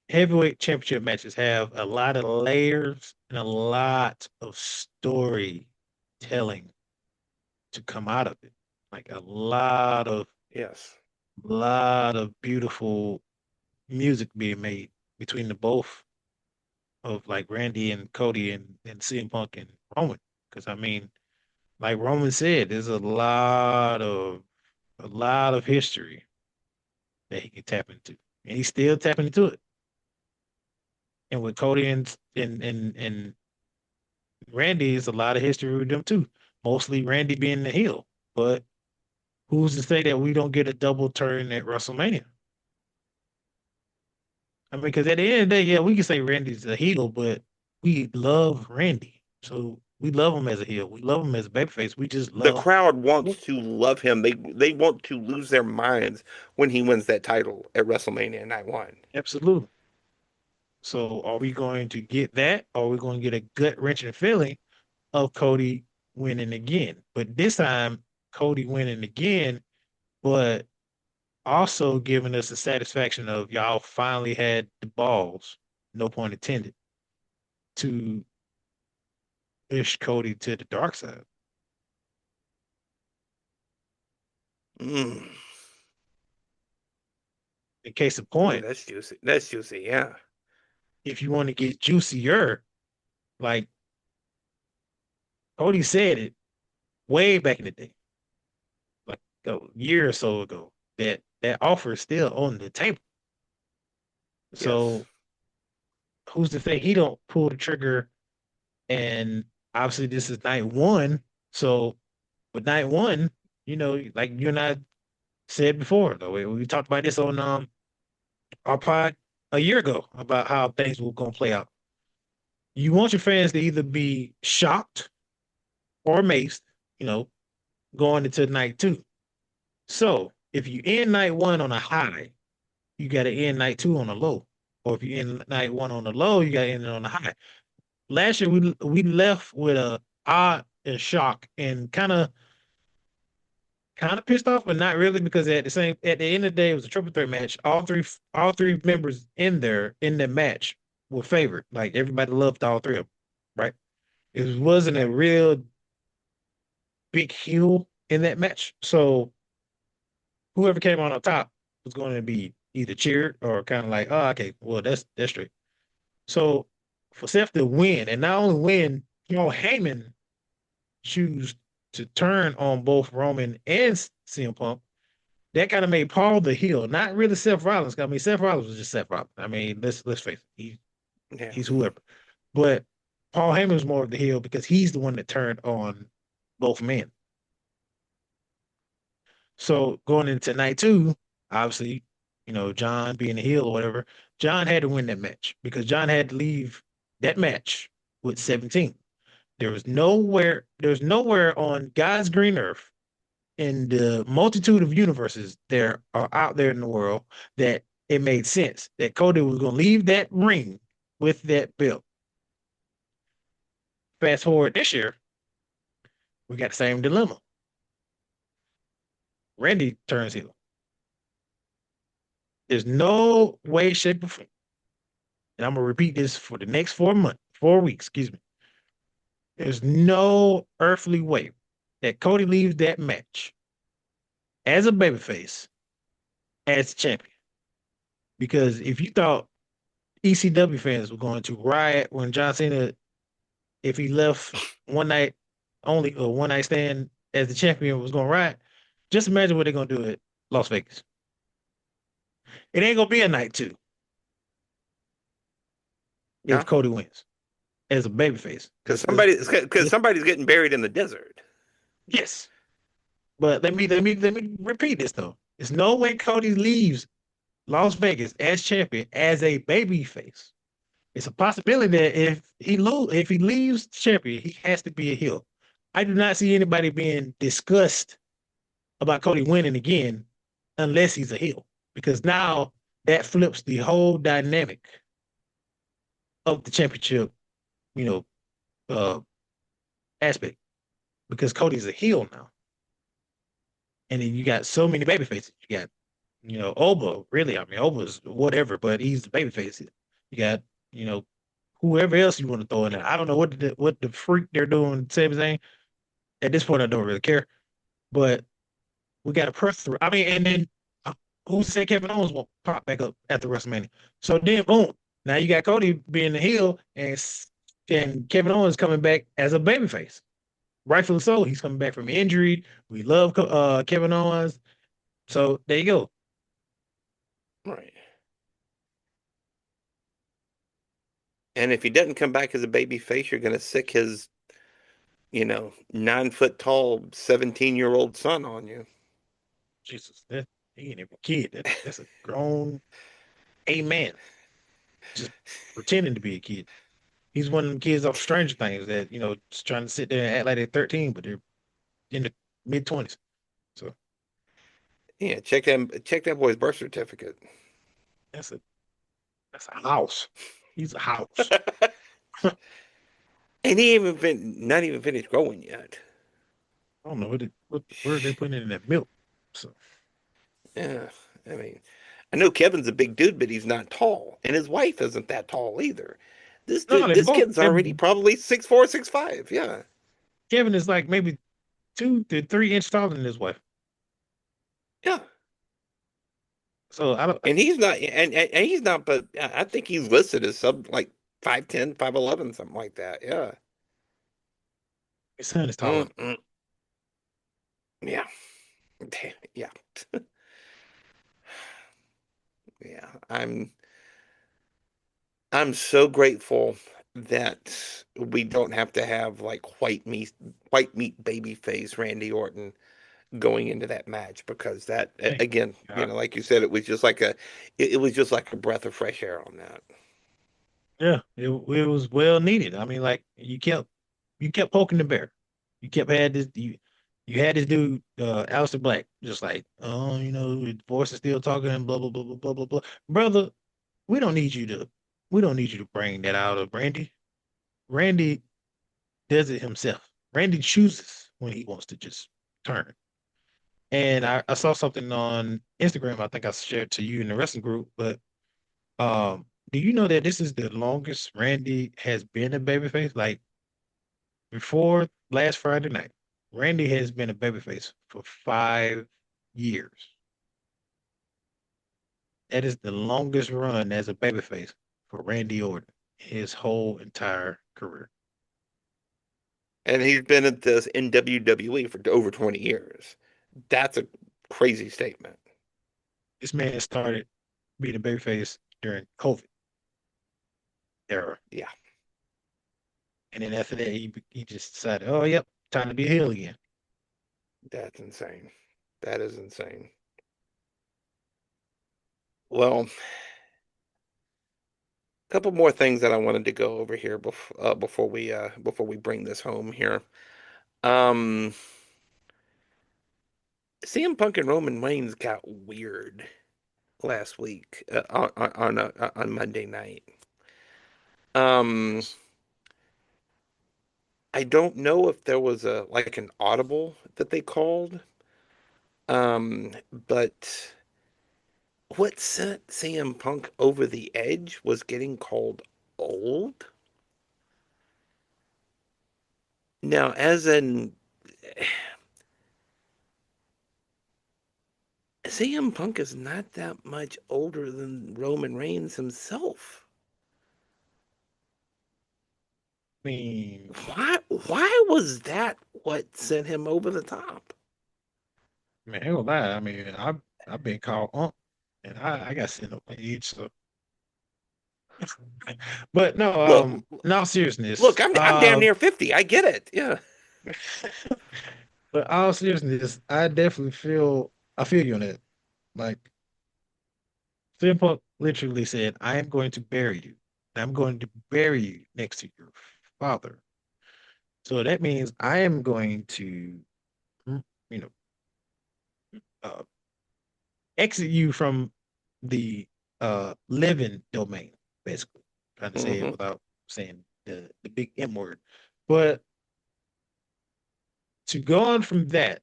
heavyweight championship matches have a lot of layers and a lot of storytelling to come out of it. Like Yes. a lot of beautiful music being made between the both of like Randy and Cody and CM Punk and Roman. Because like Roman said, there's a lot of history that he can tap into. And he's still tapping into it. And with Cody and Randy, is a lot of history with them too. Mostly Randy being the heel. But who's to say that we don't get a double turn at WrestleMania? Because at the end of the day, yeah, we can say Randy's a heel, but we love Randy. So we love him as a heel. We love him as a babyface. We just The love. crowd wants to love him. They want to lose their minds when he wins that title at WrestleMania Night One. Absolutely. So are we going to get that? Or are we going to get a gut wrenching feeling of Cody winning again. But this time, Cody winning again, but also giving us the satisfaction of y'all finally had the balls, no pun intended, to push Cody to the dark side. Mm. In case of Ooh, point, that's juicy. That's juicy. Yeah. if you want to get juicier, like Cody said it way back in the day, like a year or so ago, that that offer is still on the table. Yes. So who's to say he don't pull the trigger? And obviously, this is night one. So with night one, like you and I said before, though, we talked about this on our pod a year ago about how things were going to play out. You want your fans to either be shocked or amazed, you know, going into night two. So if you end night one on a high, you got to end night two on a low. Or if you end night one on a low, you got to end it on a high. Last year we left with a odd and shock and kind of pissed off, but not really because at the end of the day, it was a triple threat match. All three members in the match were favored. Like everybody loved all three of them, right? It wasn't a Yeah. real big heel in that match. So whoever came on top was going to be either cheered or kind of like, oh, okay, well that's straight. So for Seth to win, and not only win, Heyman choose to turn on both Roman and CM Punk. That kind of made Paul the heel, not really Seth Rollins. I mean, Seth Rollins was just Seth Rollins. I mean, let's face it, Yeah. he's whoever. But Paul Heyman was more of the heel because he's the one that turned on both men. So going into night two, obviously, John being the heel or whatever, John had to win that match because John had to leave that match with 17. There's nowhere on God's green earth in the multitude of universes there are out there in the world that it made sense that Cody was going to leave that ring with that belt. Fast forward this year, we got the same dilemma. Randy turns heel. There's no way, shape, or form, and I'm gonna repeat this for the next 4 months, 4 weeks, excuse me. There's no earthly way that Cody leaves that match as a babyface as champion. Because if you thought ECW fans were going to riot when John Cena, if he left one night only or one night stand as the champion was going to riot, just imagine what they're going to do at Las Vegas. It ain't going to be a night two if No. Cody wins as a babyface. Because somebody's getting buried in the desert. Yes, but let me repeat this though. There's no way Cody leaves Las Vegas as champion as a babyface. It's a possibility that if he leaves champion, he has to be a heel. I do not see anybody being discussed about Cody winning again unless he's a heel, because now that flips the whole dynamic of the championship, you know, uh, aspect because Cody's a heel now, and then you got so many baby faces. You got Oba, really. I mean, Oba's whatever, but he's the baby face. You got you know whoever else you want to throw in there. I don't know what the freak they're doing. Same thing. At this point, I don't really care. But we got to press through. I mean, and then who said Kevin Owens won't pop back up after WrestleMania? So then, boom. Now you got Cody being the heel, and Kevin Owens coming back as a babyface. Rightfully so. He's coming back from injury. We love Kevin Owens. So there you go. Right. And if he doesn't come back as a baby face, you're going to sick his, 9 foot tall, 17-year-old son on you. Jesus, he ain't even a kid. That's a grown amen. Just pretending to be a kid. He's one of them kids off Stranger Things that just trying to sit there and act like they're 13, but they're in the mid 20s. So Yeah, check that boy's birth certificate. that's a that's a house. He's a house. And he even not even finished growing yet. I don't know what where they putting it in that milk. So Yeah, I mean, I know Kevin's a big dude, but he's not tall, and his wife isn't that tall either. no, This kid's they already probably 6'4", 6'5". Yeah, Kevin is like maybe 2 to 3 inch taller than his wife. yeah, So I don't. and he's not, and he's not, but I think he's listed as sub like 5'10", 5'11", something like that. Yeah, His son is taller. mm-mm. Yeah, yeah, yeah. I'm so grateful that we don't have to have like white meat baby face Randy Orton going into that match because that Thank again, God. like you said, it was just like it was just like a breath of fresh air on that. Yeah, it was well needed. I mean, like you kept poking the bear. You kept had this you had this dude, Aleister Black, just like, oh, his voice is still talking and blah blah blah blah blah blah blah. Brother, we don't need you to we don't need you to bring that out of Randy. Randy does it himself. Randy chooses when he wants to just turn. And Yeah. I saw something on Instagram, I think I shared to you in the wrestling group, but do you know that this is the longest Randy has been a babyface? Like before last Friday night, Randy has been a babyface for 5 years. That is the longest run as a babyface for Randy Orton, his whole entire career. And he's been at this in WWE for over 20 years. That's a crazy statement. This man started being a babyface during COVID era. Yeah, And then after that, he just decided, oh, yep, time to be a heel again. that's insane. That is insane. Well, a couple more things that I wanted to go over here before we bring this home here. Um, CM Punk and Roman Reigns got weird last week on Monday night. Um, I don't know if there was a like an audible that they called. But what sent CM Punk over the edge was getting called old. Now, as in CM Punk is not that much older than Roman Reigns himself. I mean, Why was that what sent him over the top? man, I ain't gonna lie. I mean, I've been called and I got sent up my age. So, but no, Look, in all look, seriousness, I'm damn near 50. I get it. Yeah. but all seriousness, I definitely I feel you on that. Like CM Punk literally said, "I am going to bury you. I'm going to bury you next to your father." So that means I am going to, you know, uh, exit you from the living domain, basically. Trying to say it Hmm. without saying the big M word. But to go on from that,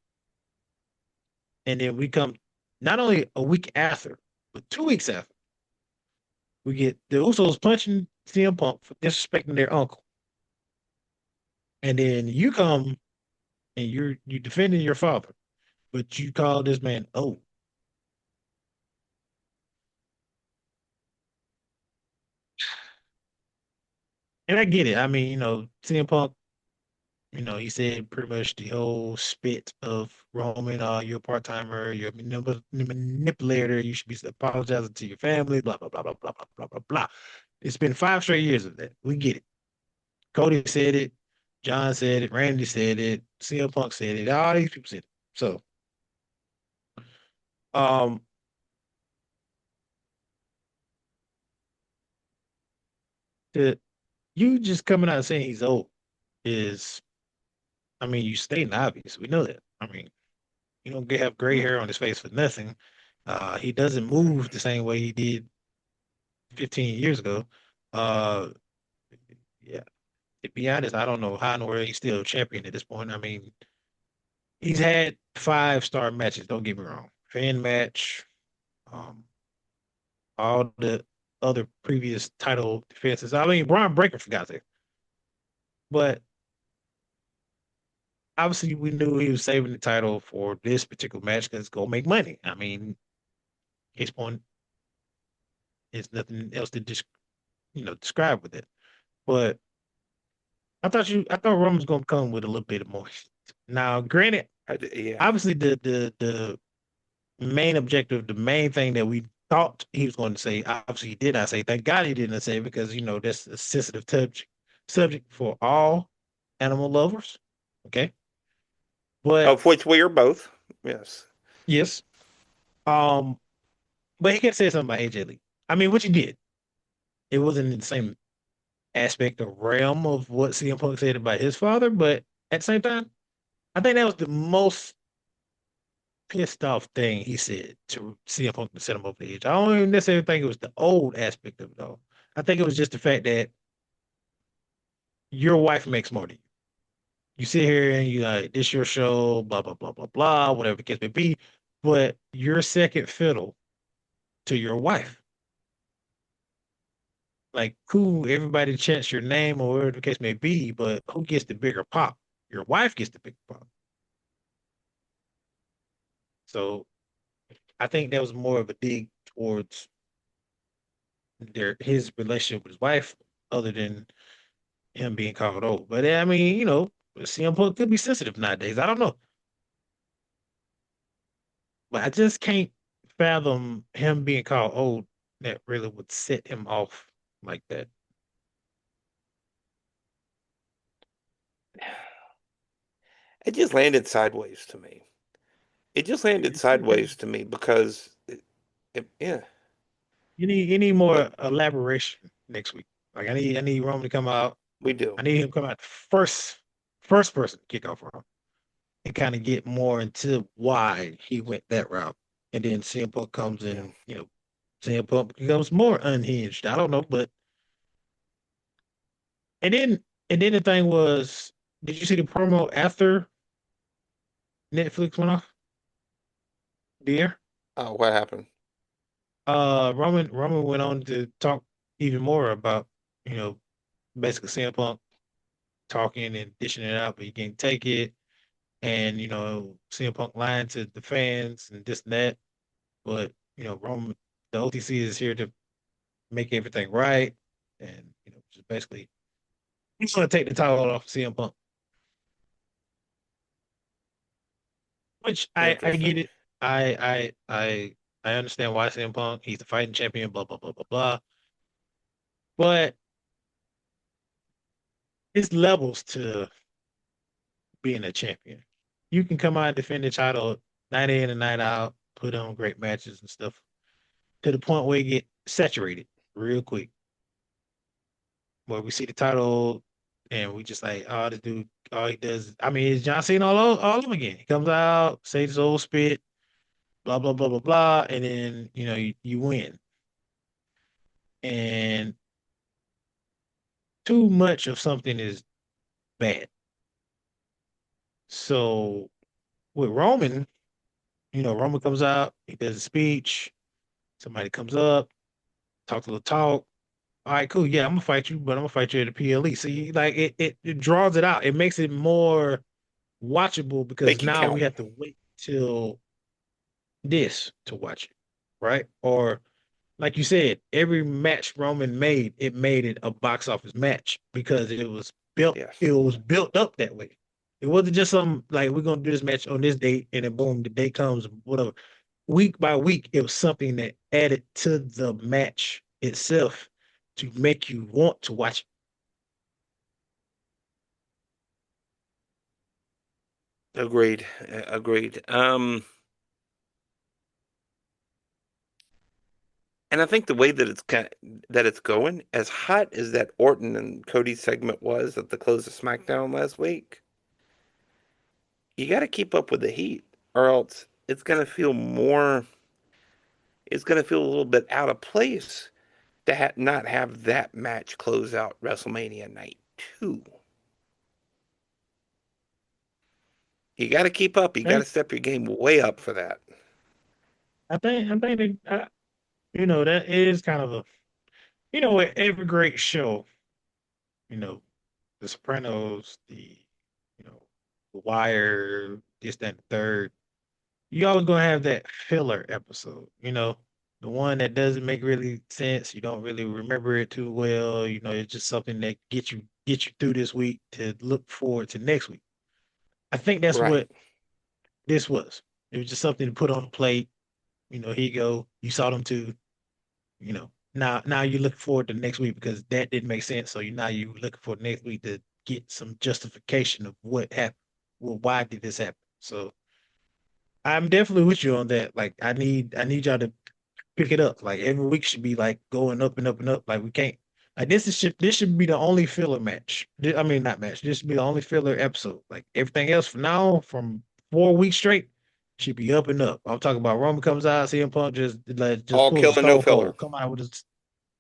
and then we come not only a week after, but 2 weeks after, we get the Usos punching CM Punk for disrespecting their uncle. And then you come and you defending your father, but you call this man old. And I get it. I mean, CM Punk, he said pretty much the whole spit of Roman, you're a part-timer, you're a manipulator, you should be apologizing to your family, blah, blah, blah, blah, blah, blah, blah, blah, blah. It's been 5 straight years of that. We get it. Cody said it, John said it, Randy said it, CM Punk said it, all these people said it. So, um, the you just coming out and saying he's old is, I mean, you stating the obvious. We know that. I mean, you don't have gray hair on his face for nothing. He doesn't move the same way he did 15 years ago. Uh, yeah, to be honest, I don't know how in the world he's still champion at this point. I mean, he's had 5-star matches. Don't get me wrong. Fan match, um, all the other previous title defenses. I mean, Braun Breaker for God's sake. But obviously, we knew he was saving the title for this particular match because it's gonna make money. I mean, his point is nothing else to describe with it. But I thought Roman was gonna come with a little bit more. Now, granted, Yeah. obviously the main objective, the main thing that we thought he was going to say, obviously he did not say. Thank God he didn't say because that's a sensitive subject for all animal lovers. Okay, but Of which we are both. Yes. yes, um, but he could say something about AJ Lee. I mean, which he did. It wasn't in the same aspect or realm of what CM Punk said about his father, but at the same time, I think that was the most pissed off thing he said to CM Punk to set him over the edge. I don't even necessarily think it was the old aspect of it though. I think it was just the fact that your wife makes more than you. You sit here and you like this your show, blah blah blah blah blah, whatever the case may be, but you're second fiddle to your wife. Like, cool, everybody chants your name or whatever the case may be, but who gets the bigger pop? Your wife gets the bigger pop. So I think that was more of a dig towards his relationship with his wife, other than him being called old. But I mean, CM Punk could be sensitive nowadays. I don't know, but I just can't fathom him being called old. That really would set him off like that. It just landed sideways to me. It just landed It sure did. sideways to me because, yeah, You need but more elaboration next week. Like I need Roman to come out. we do. I need him to come out first person to kick off Roman and kind of get more into why he went that route. And then CM Punk comes Yeah. in, CM Punk becomes more unhinged. I don't know, but and then the thing was, did you see the promo after Netflix went off the air? What happened? Roman went on to talk even more about, you know, basically CM Punk talking and dishing it out, but you can't take it. And, CM Punk lying to the fans and this and that. But, Roman, the OTC is here to make everything right. And, just basically, he's going to take the title off CM Punk, which I get Interesting. it. I understand why CM Punk, he's the fighting champion, blah, blah, blah, blah, blah. But it's levels to being a champion. You can come out and defend the title night in and night out, put on great matches and stuff to the point where you get saturated real quick. Where we see the title and we just like, oh, this dude, all he does, I mean, it's John Cena all over again. He comes out, says his old spit, blah, blah, blah, blah, blah, and then, you win. And too much of something is bad. So with Roman, Roman comes out, he does a speech, somebody comes up, talks a little talk. All right, cool. Yeah, I'm gonna fight you, but I'm gonna fight you at the PLE. See, like it draws it out. It makes it more watchable because Make it now we count. have to wait till this to watch it, right? Or like you said, every match Roman made, it made it a box office match because Yes. it was built up that way. It wasn't just some like we're gonna do this match on this date and then boom, the day comes, whatever. Week by week, it was something that added to the match itself to make you want to watch Agreed. Agreed. And I think the way that that it's going, as hot as that Orton and Cody segment was at the close of SmackDown last week, you got to keep up with the heat, or else it's gonna feel a little bit out of place to not have that match close out WrestleMania night 2. You got to keep up. You got to Thank, step your game way up for that. I think that, that is kind of a, with every great show, you know, The Sopranos, The Wire, this, that, and the third. You always gonna have that filler episode, the one that doesn't make really sense. You don't really remember it too well. It's just something that get you through this week to look forward to next week. I think that's Right. what this was. It was just something to put on the plate. Here you go. You saw them too. Now you're looking forward to next week because that didn't make sense. So now you looking for next week to get some justification of what happened. Well, why did this happen? So I'm definitely with you on that. Like I need y'all to pick it up. Like every week should be like going up and up and up. Like we can't like this should be the only filler match. I mean not match. This should be the only filler episode. Like everything else from now from 4 weeks straight should be up and up. I'm talking about Roman comes out, CM Punk just All pulls a killer, no Stone filler. Cold, come out with his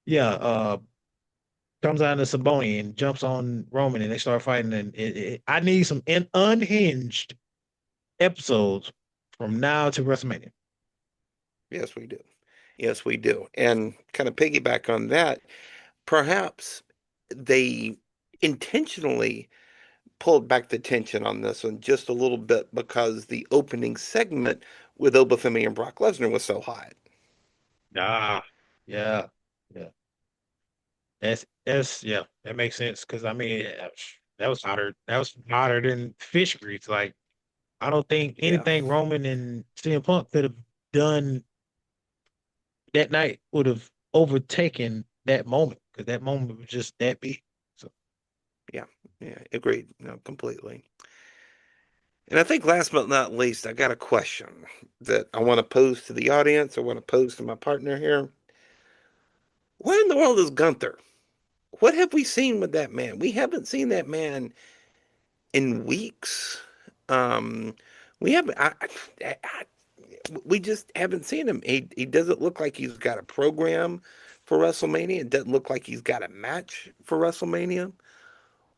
yeah, comes out in the Saboni and jumps on Roman and they start fighting and I need some unhinged episodes from now to WrestleMania. Yes, we do. Yes, we do. And kind of piggyback on that, perhaps they intentionally pulled back the tension on this one just a little bit because the opening segment with Oba Femi and Brock Lesnar was so hot. Ah, yeah, yeah. That's yeah, that makes sense. Cause I mean that was hotter. That was hotter than fish grease. Like I don't think Yeah, anything Roman and CM Punk could have done that night would have overtaken that moment. Cause that moment was just that big. So yeah, yeah, agreed. No, completely. And I think last but not least, I got a question that I want to pose to the audience. I want to pose to my partner here. What in the world is Gunther? What have we seen with that man? We haven't seen that man in weeks. Um, we haven't. We just haven't seen him. He doesn't look like he's got a program for WrestleMania. It doesn't look like he's got a match for WrestleMania.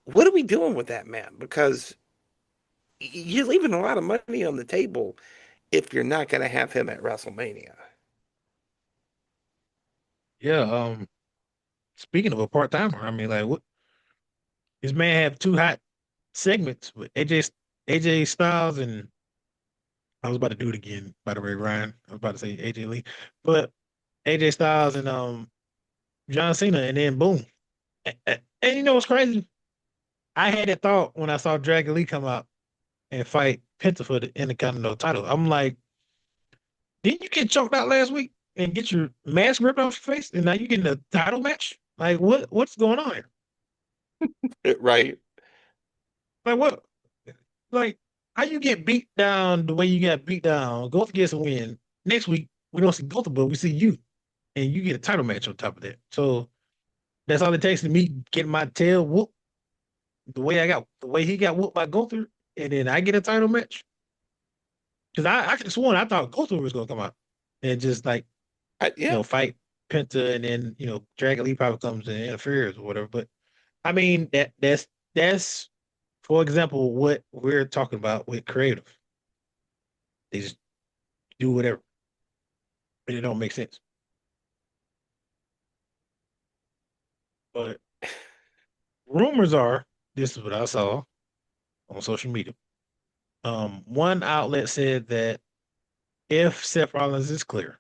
What are we doing with that man? Because you're leaving a lot of money on the table if you're not going to have him at WrestleMania. yeah, speaking of a part timer, I mean like what this man have two hot segments with AJ Styles and I was about to do it again, by the way, Ryan. I was about to say AJ Lee, but AJ Styles and John Cena, and then boom. And you know what's crazy? I had that thought when I saw Dragon Lee come out and fight Penta for the Intercontinental title. I'm like, didn't you get choked out last week and get your mask ripped off your face, and now you getting a title match? Like, what's going on here? Right? Like, what? Like, how you get beat down the way you got beat down? Gunther gets a win. Next week we don't see Gunther, but we see you, and you get a title match on top of that. So that's all it takes to me getting my tail whooped the way he got whooped by Gunther, and then I get a title match. Because I could have sworn I thought Gunther was gonna come out and just like, Yeah. fight Penta and then, Dragon Lee probably comes and interferes or whatever. But I mean that's for example what we're talking about with creative. They just do whatever. And it don't make sense. But rumors are, this is what I saw on social media. One outlet said that if Seth Rollins is clear,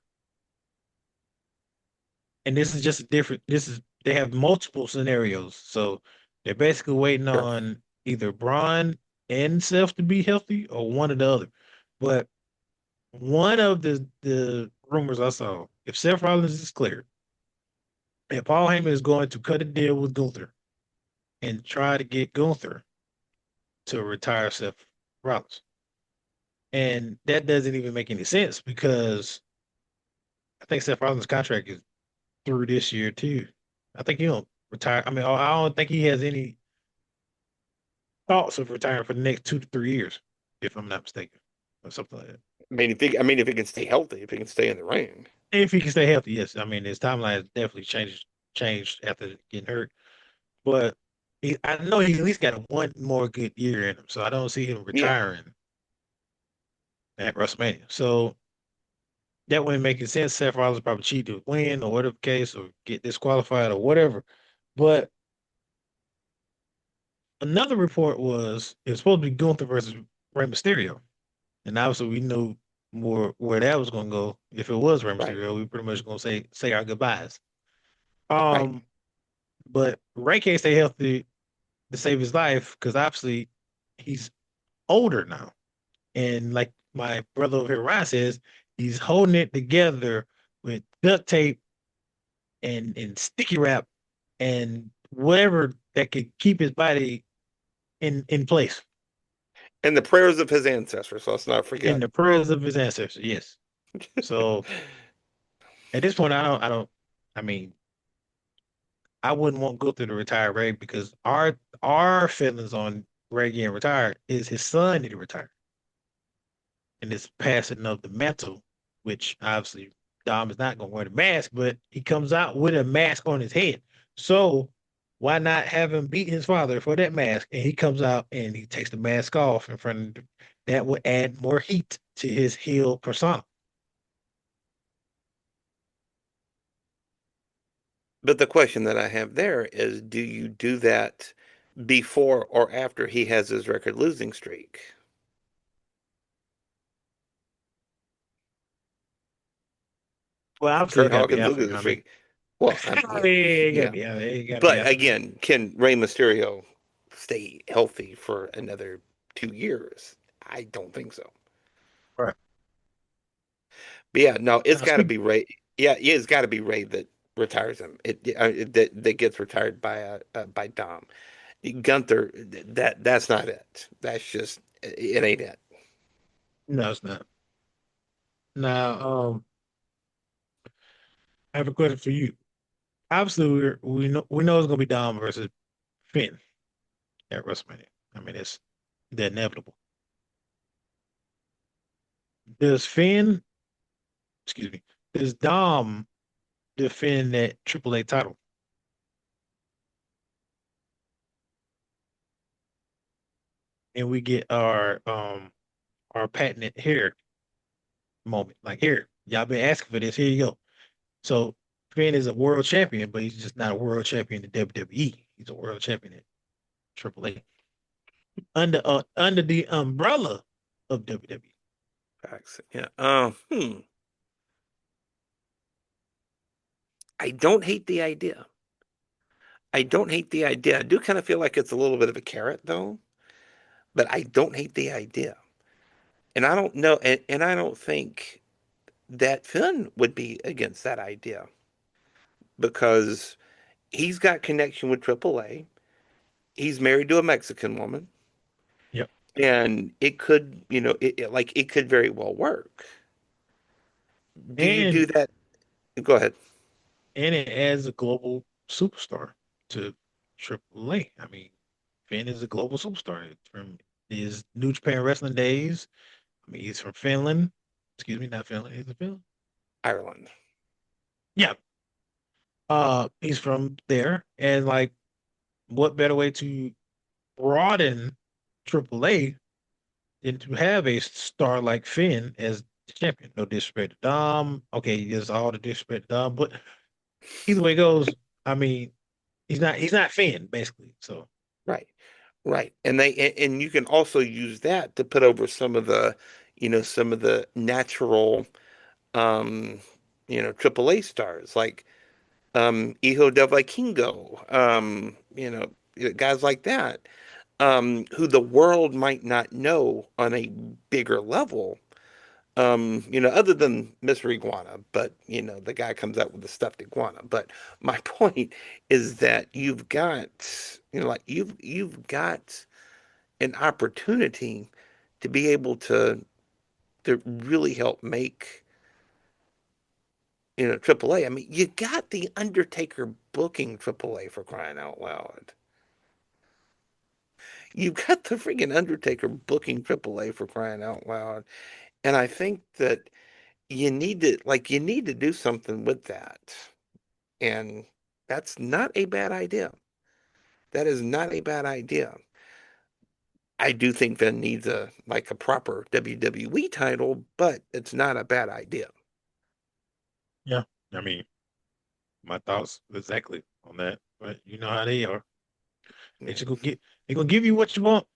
and this is just a different, this is they have multiple scenarios. So they're basically waiting Sure. on either Braun and Seth to be healthy or one or the other. But one of the rumors I saw, if Seth Rollins is clear, if Paul Heyman is going to cut a deal with Gunther and try to get Gunther to retire Seth Rollins. And that doesn't even make any sense because I think Seth Rollins' contract is through this year too. I think he don't retire. I mean, I don't think he has any thoughts of retiring for the next 2 to 3 years, if I'm not mistaken, or something like that. I mean, if he can stay healthy, if he can stay in the ring. If he can stay healthy, yes. I mean, his timeline has definitely changed after getting hurt. But I know he at least got one more good year in him, so I don't see him Yeah. retiring. at WrestleMania. So that wouldn't make any sense. Seth Rollins probably cheat to win or whatever case or get disqualified or whatever. But another report was it was supposed to be Gunther versus Rey Mysterio. And obviously we knew more where that was gonna go. If it was Rey Right, Mysterio, we pretty much gonna say our goodbyes. right. Um, but Ray can't stay healthy to save his life because obviously he's older now. And like my brother over here, Ryan says, he's holding it together with duct tape and sticky wrap and whatever that could keep his body in place. And the prayers of his ancestors, let's not In forget. the prayers of his ancestors. Yes. So at this point, I mean, I wouldn't want to go through the retired Ray because our feelings on Ray getting retired is his son need to retire. And it's passing of the mantle, which obviously Dom is not going to wear the mask, but he comes out with a mask on his head. So why not have him beat his father for that mask? And he comes out and he takes the mask off in front of that would add more heat to his heel persona. But the question that I have there is, do you do that before or after he has his record losing streak? Well, obviously Kurt it's got to be Hawkins after. losing I mean, streak. Well, I yeah, mean, it got to yeah. be after. It got to be But after. again, can Rey Mysterio stay healthy for another 2 years? I don't think so. Right. But yeah, no, it's Now got to speak. be Ray. Yeah, yeah, it's got to be Ray that retires him. That gets retired by Dom. Gunther, that's not it. That's just it ain't it. No, it's not. Now, I have a question for you. Obviously, we know it's gonna be Dom versus Finn at WrestleMania. I mean, it's the inevitable. Does Finn, excuse me, does Dom defend that AAA title? And we get our patented hair moment. Like here, y'all been asking for this. Here you go. So Finn is a world champion, but he's just not a world champion in WWE. He's a world champion in AAA under the umbrella of WWE. Facts. Yeah. I don't hate the idea. I don't hate the idea. I do kind of feel like it's a little bit of a carrot, though, but I don't hate the idea. And I don't know, and I don't think that Finn would be against that idea because he's got connection with AAA. He's married to a Mexican woman, Yep. and it could, like it could very well work. Do you do And that? Go ahead. and it adds a global superstar to AAA. I mean, Finn is a global superstar from his New Japan Wrestling days. I mean, he's from Finland. Excuse me, not Finland. He's from Finland. Ireland. Yeah. He's from there. And like, what better way to broaden AAA than to have a star like Finn as the champion? No disrespect to Dom. Okay, there's all the disrespect to Dom, but either way it goes, I mean, he's not Finn, basically. So Right. Right. And you can also use that to put over some of the natural um, AAA stars like Hijo del Vikingo, guys like that, who the world might not know on a bigger level, other than Mr. Iguana, but the guy comes out with the stuffed iguana. But my point is that you've got, like you've got an opportunity to be able to really help make AAA. I mean, you got the Undertaker booking AAA for crying out loud. You got the freaking Undertaker booking AAA for crying out loud. And I think that you need to do something with that. And that's not a bad idea. That is not a bad idea. I do think Finn needs a proper WWE title, but it's not a bad idea. Yeah. I mean, my thoughts exactly on that. But you know how they are. They Yeah. just gonna give you what you want,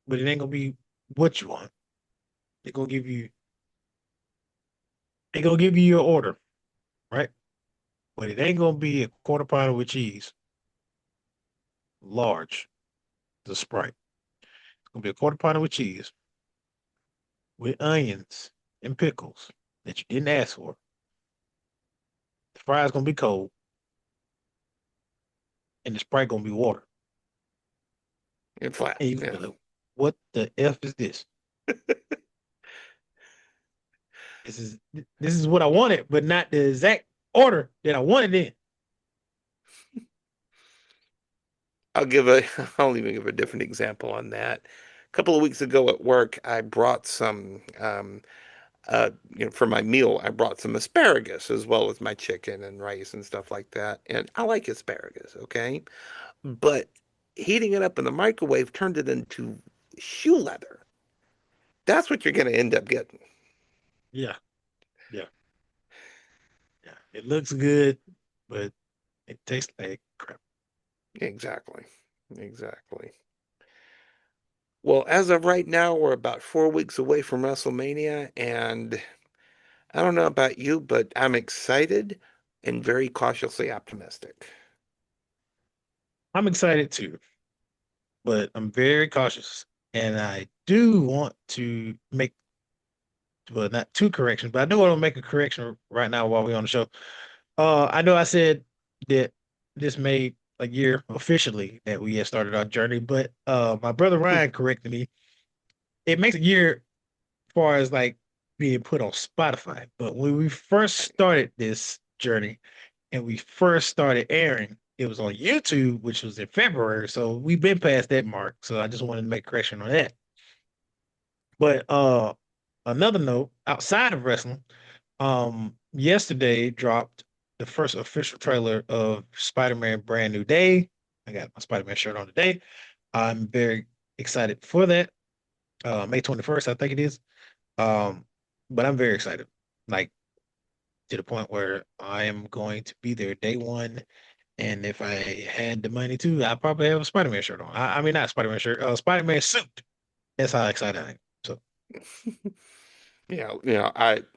but it ain't gonna be what you want. They're gonna give you they gonna give you your order, right? But it ain't gonna be a quarter pounder with cheese, large, the Sprite. It's gonna be a quarter pounder with cheese, with onions and pickles that you didn't ask for. The fries gonna be cold, and the Sprite gonna be water. And flat. And you're gonna Yeah. be like, what the F is this? This is what I wanted, but not the exact order that I wanted in. I'll give a I'll even give a different example on that. A couple of weeks ago at work, I brought some for my meal, I brought some asparagus as well as my chicken and rice and stuff like that. And I like asparagus, okay? But heating it up in the microwave turned it into shoe leather. That's what you're going to end up getting. Yeah, yeah, yeah. It looks good, but it tastes like crap. Exactly. Exactly. Well, as of right now, we're about 4 weeks away from WrestleMania, and I don't know about you, but I'm excited and very cautiously optimistic. I'm excited too, but I'm very cautious. And I do want to make, well, not two corrections, but I do want to make a correction right now while we're on the show. I know I said that this made a year officially that we had started our journey, but my brother Ryan corrected me. It makes a year as far as like being put on Spotify. But when we first started this journey and we first started airing, it was on YouTube, which was in February. So we've been past that mark. So I just wanted to make a correction on that. But another note outside of wrestling, yesterday dropped the first official trailer of Spider-Man Brand New Day. I got my Spider-Man shirt on today. I'm very excited for that. May 21st, I think it is. Um, but I'm very excited. Like to the point where I am going to be there day one. And if I had the money to, I'd probably have a Spider-Man shirt on. I mean, not Spider-Man shirt, Spider-Man suit. That's how excited I am. So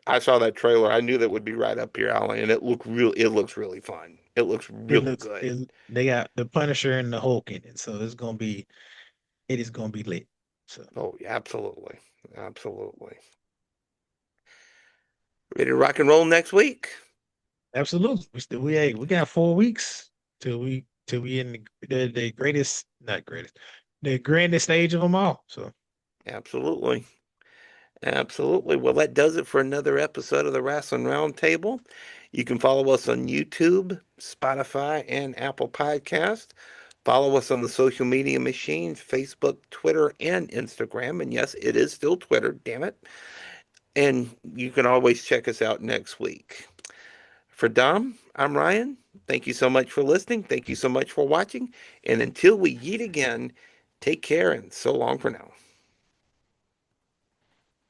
I saw that trailer. I knew that would be right up your alley, and it looks really fun. It looks really good. they got the Punisher and the Hulk in it. So it is gonna be lit. So Oh, yeah, absolutely. Absolutely. Ready to rock and roll next week? absolutely. We got 4 weeks till we in the greatest, not greatest, the grandest stage of them all. So Absolutely. Absolutely. Well, that does it for another episode of the Wrestling Roundtable. You can follow us on YouTube, Spotify, and Apple Podcast. Follow us on the social media machines, Facebook, Twitter, and Instagram. And yes, it is still Twitter, damn it. And you can always check us out next week. For Dom, I'm Ryan. Thank you so much for listening. Thank you so much for watching. And until we meet again, take care and so long for now.